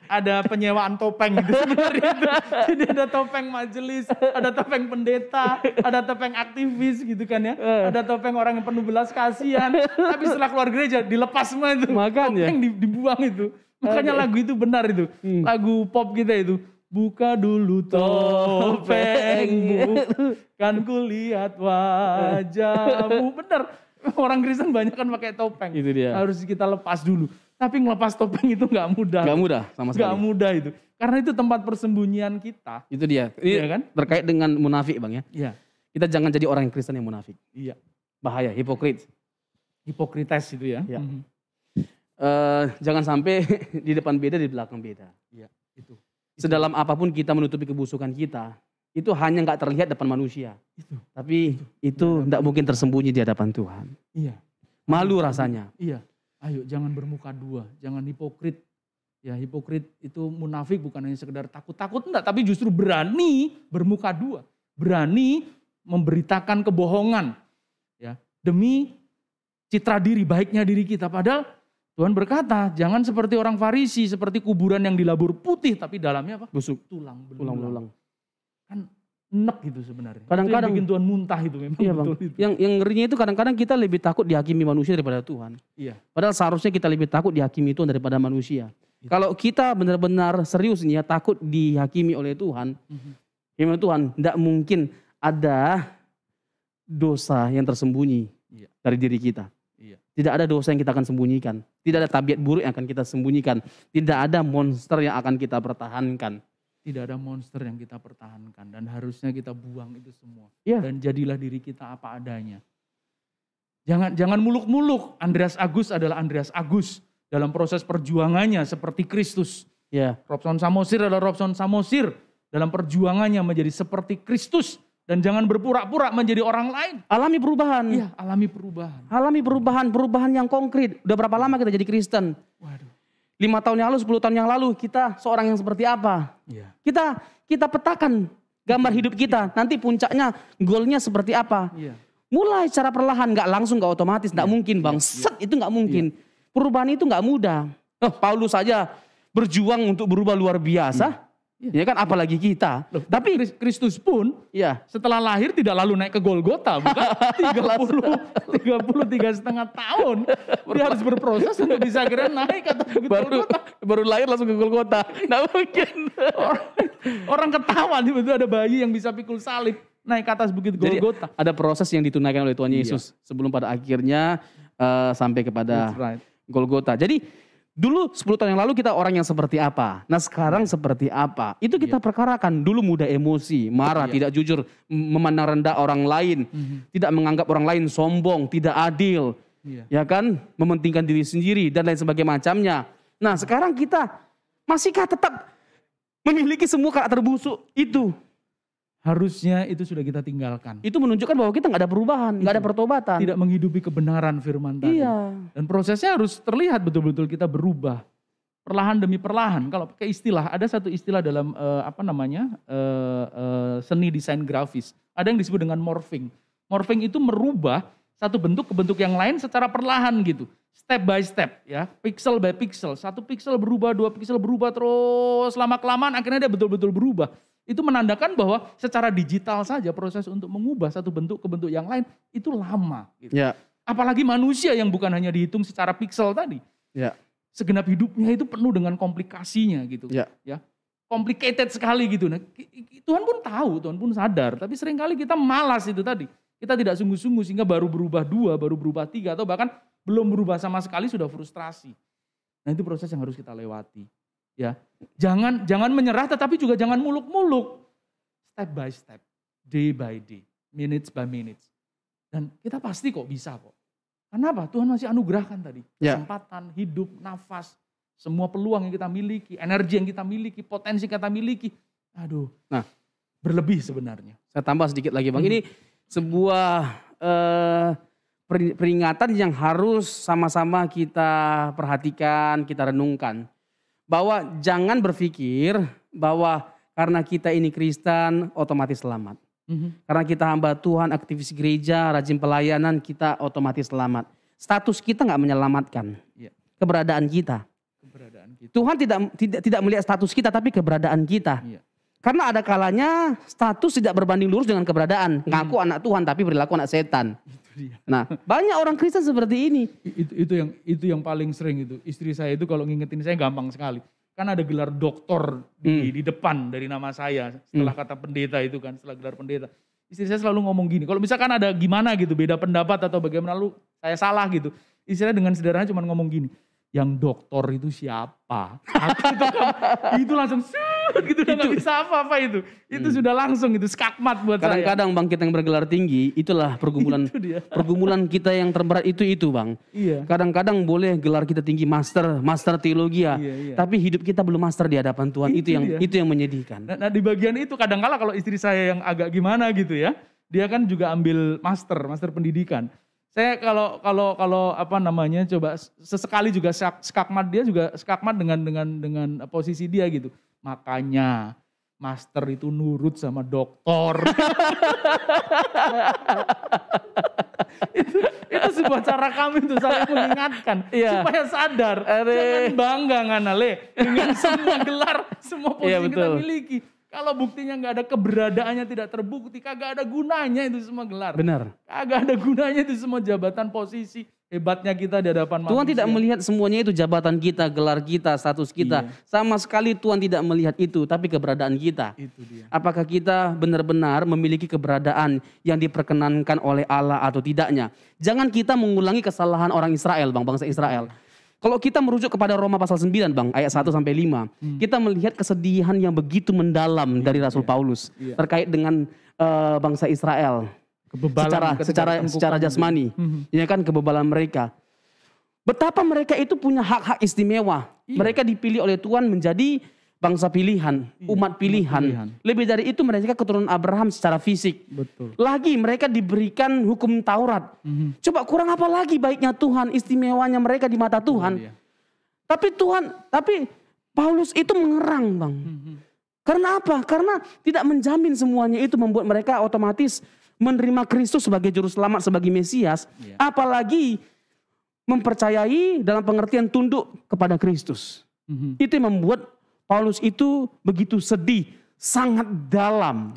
[SPEAKER 2] ada penyewaan topeng gitu sebenarnya itu. Jadi ada topeng majelis, ada topeng pendeta, ada topeng aktivis gitu kan ya. Ada topeng orang yang penuh belas kasihan. Tapi setelah keluar gereja dilepas semua itu.
[SPEAKER 3] Makanya.
[SPEAKER 2] Topeng dibuang itu. Makanya lagu itu benar itu. Lagu pop kita itu. Buka dulu topengmu, kan kulihat wajahmu. Benar. Orang Kristen banyak kan pakai topeng.
[SPEAKER 3] Itu dia.
[SPEAKER 2] Harus kita lepas dulu. Tapi ngelepas topeng itu nggak mudah.
[SPEAKER 3] Nggak mudah sama sekali.
[SPEAKER 2] Nggak mudah itu. Karena itu tempat persembunyian kita.
[SPEAKER 3] Itu dia.
[SPEAKER 2] Iya kan?
[SPEAKER 3] Terkait dengan munafik bang ya.
[SPEAKER 2] Iya.
[SPEAKER 3] Kita jangan jadi orang yang Kristen yang munafik.
[SPEAKER 2] Iya.
[SPEAKER 3] Bahaya, hipokrit.
[SPEAKER 2] Hipokrites itu ya.
[SPEAKER 3] Iya. Jangan sampai di depan beda, di belakang beda.
[SPEAKER 2] Iya. Itu.
[SPEAKER 3] Sedalam apapun kita menutupi kebusukan kita, itu hanya nggak terlihat depan manusia. Tapi itu tidak mungkin tersembunyi di hadapan Tuhan.
[SPEAKER 2] Iya.
[SPEAKER 3] Malu rasanya.
[SPEAKER 2] Iya. Ayo jangan bermuka dua, jangan hipokrit. Ya hipokrit itu munafik bukan hanya sekedar takut-takut enggak, tapi justru berani bermuka dua. Berani memberitakan kebohongan. Ya, demi citra diri, baiknya diri kita. Padahal Tuhan berkata, jangan seperti orang Farisi, seperti kuburan yang dilabur putih, tapi dalamnya apa?
[SPEAKER 3] Busuk.
[SPEAKER 2] Tulang
[SPEAKER 3] Ulang-ulang.
[SPEAKER 2] Kan enek gitu sebenarnya.
[SPEAKER 3] Kadang-kadang
[SPEAKER 2] bikin Tuhan muntah itu memang.
[SPEAKER 3] Iya bang.
[SPEAKER 2] Betul itu.
[SPEAKER 3] Yang ngerinya itu kadang-kadang kita lebih takut dihakimi manusia daripada Tuhan.
[SPEAKER 2] Iya.
[SPEAKER 3] Padahal seharusnya kita lebih takut dihakimi Tuhan daripada manusia. Kalau kita benar-benar serius nih ya, takut dihakimi oleh Tuhan, firman Tuhan, tidak mungkin ada dosa yang tersembunyi dari diri kita. Tidak ada dosa yang kita akan sembunyikan. Tidak ada tabiat buruk yang akan kita sembunyikan. Tidak ada monster yang akan kita pertahankan.
[SPEAKER 2] Tidak ada monster yang kita pertahankan. Dan harusnya kita buang itu semua.
[SPEAKER 3] Ya.
[SPEAKER 2] Dan jadilah diri kita apa adanya. Jangan muluk-muluk. Andreas Agus adalah Andreas Agus. Dalam proses perjuangannya seperti Kristus.
[SPEAKER 3] Ya.
[SPEAKER 2] Robson Samosir adalah Robson Samosir. Dalam perjuangannya menjadi seperti Kristus. Dan jangan berpura-pura menjadi orang lain.
[SPEAKER 3] Alami perubahan.
[SPEAKER 2] Iya, alami perubahan.
[SPEAKER 3] Alami perubahan yang konkret. Udah berapa lama kita jadi Kristen?
[SPEAKER 2] Waduh.
[SPEAKER 3] 5 tahun yang lalu, 10 tahun yang lalu kita seorang yang seperti apa?
[SPEAKER 2] Iya.
[SPEAKER 3] Kita petakan gambar hidup kita. Nanti puncaknya, goalnya seperti apa?
[SPEAKER 2] Iya.
[SPEAKER 3] Mulai secara perlahan, gak langsung, gak otomatis. Gak mungkin bang, set itu gak mungkin. Perubahan itu gak mudah. Paulus saja berjuang untuk berubah luar biasa. Ya kan, apalagi kita.
[SPEAKER 2] Tapi Kristus pun setelah lahir tidak lalu naik ke Golgota, bukan? 33,5 tahun. Dia harus berproses untuk bisa akhirnya naik ke Golgota.
[SPEAKER 3] Baru lahir langsung ke Golgota. Nggak mungkin.
[SPEAKER 2] Orang ketawa, itu ada bayi yang bisa pikul salib naik ke atas bukit Golgota.
[SPEAKER 3] Jadi ada proses yang ditunaikan oleh Tuhan Yesus sebelum pada akhirnya sampai kepada Golgota. Jadi dulu 10 tahun yang lalu kita orang yang seperti apa. Nah sekarang seperti apa. Itu kita perkarakan. Dulu mudah emosi, marah, tidak jujur, memandang rendah orang lain. Tidak menganggap orang lain sombong, tidak adil. Ya kan, mementingkan diri sendiri dan lain sebagainya macamnya. Nah sekarang kita masihkah tetap memiliki semua karakter busuk itu?
[SPEAKER 2] Harusnya itu sudah kita tinggalkan.
[SPEAKER 3] Itu menunjukkan bahwa kita nggak ada perubahan, nggak ada pertobatan.
[SPEAKER 2] Tidak menghidupi kebenaran firman tadi.
[SPEAKER 3] Iya.
[SPEAKER 2] Dan prosesnya harus terlihat betul-betul kita berubah. Perlahan demi perlahan. Kalau pakai istilah, ada satu istilah dalam seni desain grafis. Ada yang disebut dengan morphing. Morphing itu merubah satu bentuk ke bentuk yang lain secara perlahan gitu. Step by step ya, pixel by pixel. Satu pixel berubah, 2 pixel berubah terus lama-kelamaan akhirnya dia betul-betul berubah. Itu menandakan bahwa secara digital saja proses untuk mengubah satu bentuk ke bentuk yang lain itu lama. Gitu.
[SPEAKER 3] Ya.
[SPEAKER 2] Apalagi manusia yang bukan hanya dihitung secara pixel tadi.
[SPEAKER 3] Ya.
[SPEAKER 2] Segenap hidupnya itu penuh dengan komplikasinya gitu.
[SPEAKER 3] Ya.
[SPEAKER 2] complicated sekali gitu. Nah, Tuhan pun tahu, Tuhan pun sadar, tapi seringkali kita malas itu tadi. Kita tidak sungguh-sungguh sehingga baru berubah 2, baru berubah 3, atau bahkan belum berubah sama sekali sudah frustrasi. Nah, itu proses yang harus kita lewati. Ya, jangan menyerah, tetapi juga jangan muluk-muluk. Step by step, day by day, minutes by minutes. Dan kita pasti kok bisa kok. Karena apa? Tuhan masih anugerahkan tadi. Kesempatan, hidup, nafas, semua peluang yang kita miliki, energi yang kita miliki, potensi yang kita miliki. Aduh, berlebih sebenarnya.
[SPEAKER 3] Saya tambah sedikit lagi Bang. Ini sebuah peringatan yang harus sama-sama kita perhatikan, kita renungkan. Bahwa jangan berpikir bahwa karena kita ini Kristen otomatis selamat. Karena kita hamba Tuhan, aktivis gereja, rajin pelayanan, kita otomatis selamat. Status kita nggak menyelamatkan. Keberadaan kita. Tuhan tidak melihat status kita, tapi keberadaan kita. Karena ada kalanya status tidak berbanding lurus dengan keberadaan. Ngaku anak Tuhan tapi perilaku anak setan. Nah, banyak orang Kristen seperti ini.
[SPEAKER 2] Itu yang paling sering itu. Istri saya itu kalau ngingetin saya gampang sekali. Kan ada gelar doktor di depan dari nama saya. Setelah kata pendeta itu kan, setelah gelar pendeta. Istri saya selalu ngomong gini, kalau misalkan ada gimana gitu, beda pendapat atau bagaimana lalu saya salah gitu. Istri saya dengan sederhana cuma ngomong gini, yang doktor itu siapa? Itu langsung gitu, udah gak bisa apa-apa itu. Itu sudah langsung, itu skakmat buat saya.
[SPEAKER 3] Kadang-kadang Bang, kita yang bergelar tinggi, itulah pergumulan kita yang terberat itu Bang.
[SPEAKER 2] Iya.
[SPEAKER 3] Kadang-kadang boleh gelar kita tinggi master teologi ya. Tapi hidup kita belum master di hadapan Tuhan. Itu yang menyedihkan.
[SPEAKER 2] Nah, di bagian itu kadang-kala kalau istri saya yang agak gimana gitu ya, dia kan juga ambil master pendidikan. Saya kalau apa namanya coba sesekali juga skakmat, dia juga skakmat dengan posisi dia gitu. Makanya master itu nurut sama doktor. itu sebuah cara kami untuk saling mengingatkan supaya sadar. Jangan bangga Nganale dengan semua gelar, semua posisi yang kita miliki. Kalau buktinya nggak ada, keberadaannya tidak terbukti, kagak ada gunanya itu semua gelar.
[SPEAKER 3] Benar.
[SPEAKER 2] Kagak ada gunanya itu semua jabatan, posisi, hebatnya kita di hadapan manusia.
[SPEAKER 3] Tuhan tidak melihat semuanya itu jabatan kita, gelar kita, status kita. Sama sekali Tuhan tidak melihat itu, tapi keberadaan kita.
[SPEAKER 2] Itu dia.
[SPEAKER 3] Apakah kita benar-benar memiliki keberadaan yang diperkenankan oleh Allah atau tidaknya? Jangan kita mengulangi kesalahan orang Israel, Bang, bangsa Israel. Kalau kita merujuk kepada Roma pasal 9 Bang, ayat 1-5, kita melihat kesedihan yang begitu mendalam dari Rasul Paulus terkait dengan bangsa Israel. Secara jasmani, ya kan, kebebalan mereka. Betapa mereka itu punya hak-hak istimewa. Mereka dipilih oleh Tuhan menjadi bangsa pilihan, umat pilihan. Lebih dari itu mereka keturunan Abraham secara fisik.
[SPEAKER 2] Betul.
[SPEAKER 3] Lagi mereka diberikan hukum Taurat. Coba kurang apa lagi baiknya Tuhan, istimewanya mereka di mata Tuhan. Tapi Paulus itu mengerang Bang. Karena apa? Karena tidak menjamin semuanya itu membuat mereka otomatis menerima Kristus sebagai juru selamat, sebagai Mesias. Apalagi mempercayai dalam pengertian tunduk kepada Kristus. Itu yang membuat Paulus itu begitu sedih, sangat dalam.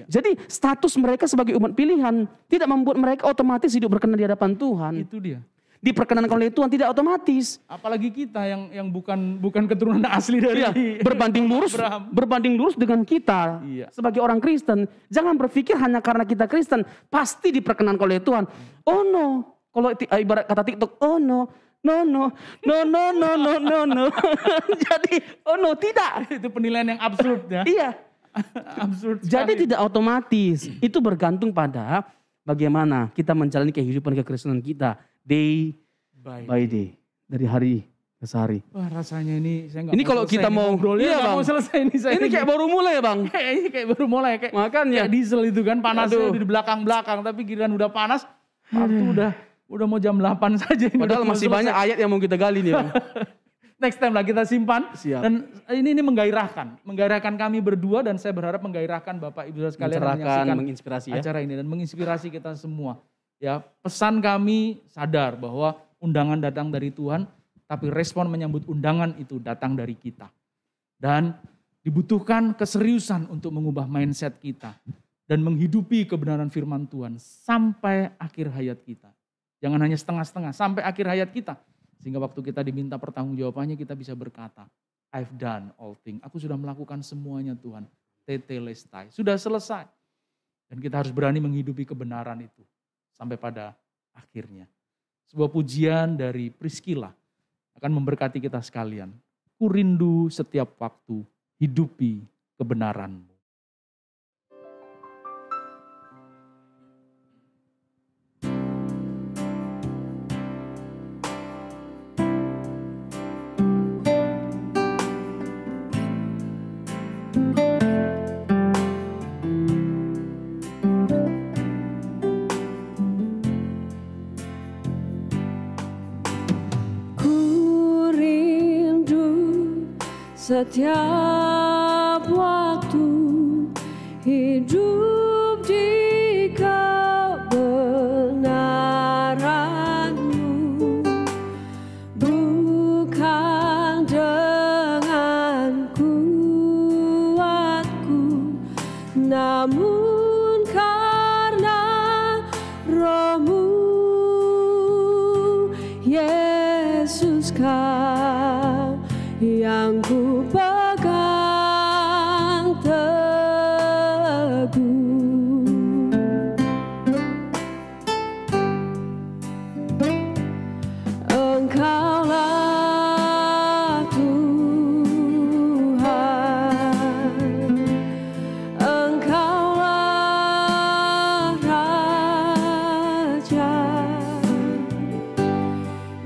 [SPEAKER 3] Jadi status mereka sebagai umat pilihan tidak membuat mereka otomatis hidup berkenan di hadapan Tuhan.
[SPEAKER 2] Itu dia.
[SPEAKER 3] Diperkenankan oleh Tuhan tidak otomatis.
[SPEAKER 2] Apalagi kita yang bukan keturunan asli dari
[SPEAKER 3] berbanding lurus dengan kita sebagai orang Kristen. Jangan berpikir hanya karena kita Kristen pasti diperkenankan oleh Tuhan. Oh no, kalau ibarat kata TikTok, oh no. No. Jadi, oh no, tidak.
[SPEAKER 2] Itu penilaian yang absurd ya.
[SPEAKER 3] Iya.
[SPEAKER 2] Absurd sekali.
[SPEAKER 3] Jadi tidak otomatis. Itu bergantung pada bagaimana kita menjalani kehidupan kekristenan kita. Day by day. Dari hari ke hari.
[SPEAKER 2] Wah, rasanya ini saya
[SPEAKER 3] ini kalau kita mau
[SPEAKER 2] mau selesai ini saya.
[SPEAKER 3] Ini kayak baru mulai ya Bang.
[SPEAKER 2] Kayak baru mulai.
[SPEAKER 3] Makanya.
[SPEAKER 2] Kayak diesel itu kan panasnya di belakang-belakang. Tapi giliran udah panas, waktu udah mau jam 8 saja.
[SPEAKER 3] Padahal masih banyak ayat yang mau kita gali nih Bang.
[SPEAKER 2] Next time lah kita simpan.
[SPEAKER 3] Siap.
[SPEAKER 2] Dan ini menggairahkan kami berdua, dan saya berharap menggairahkan Bapak Ibu sekalian yang menyaksikan
[SPEAKER 3] menginspirasi
[SPEAKER 2] acara ini dan menginspirasi kita semua. Ya, pesan kami sadar bahwa undangan datang dari Tuhan, tapi respon menyambut undangan itu datang dari kita. Dan dibutuhkan keseriusan untuk mengubah mindset kita dan menghidupi kebenaran firman Tuhan sampai akhir hayat kita. Jangan hanya setengah-setengah, sampai akhir hayat kita. Sehingga waktu kita diminta pertanggungjawabannya kita bisa berkata, I've done all things. Aku sudah melakukan semuanya Tuhan. Tetelestai. Sudah selesai. Dan kita harus berani menghidupi kebenaran itu. Sampai pada akhirnya. Sebuah pujian dari Priscilla akan memberkati kita sekalian. Ku rindu setiap waktu hidupi kebenaran-Mu.
[SPEAKER 1] Setiap waktu hidup di kebenaran-Mu, bukan dengan kuatku, namun karena Roh-Mu, Yesus Kau yang ku pegang teguh. Engkaulah Tuhan, Engkaulah Raja,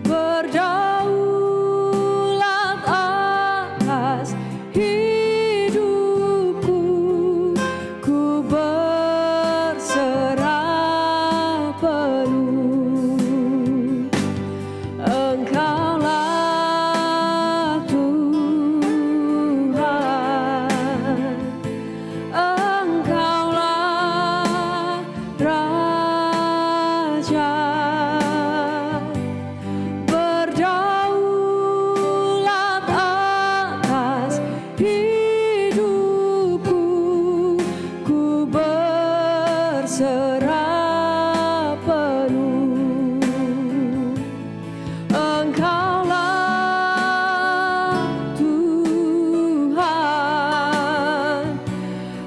[SPEAKER 1] berdaulat atas hidupku, ku berserah penuh. Engkaulah Tuhan, Engkaulah Raja, berdaulat atas hidupku, ku berserah penuh. Engkaulah Tuhan,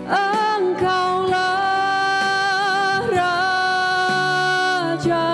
[SPEAKER 1] Engkaulah Raja,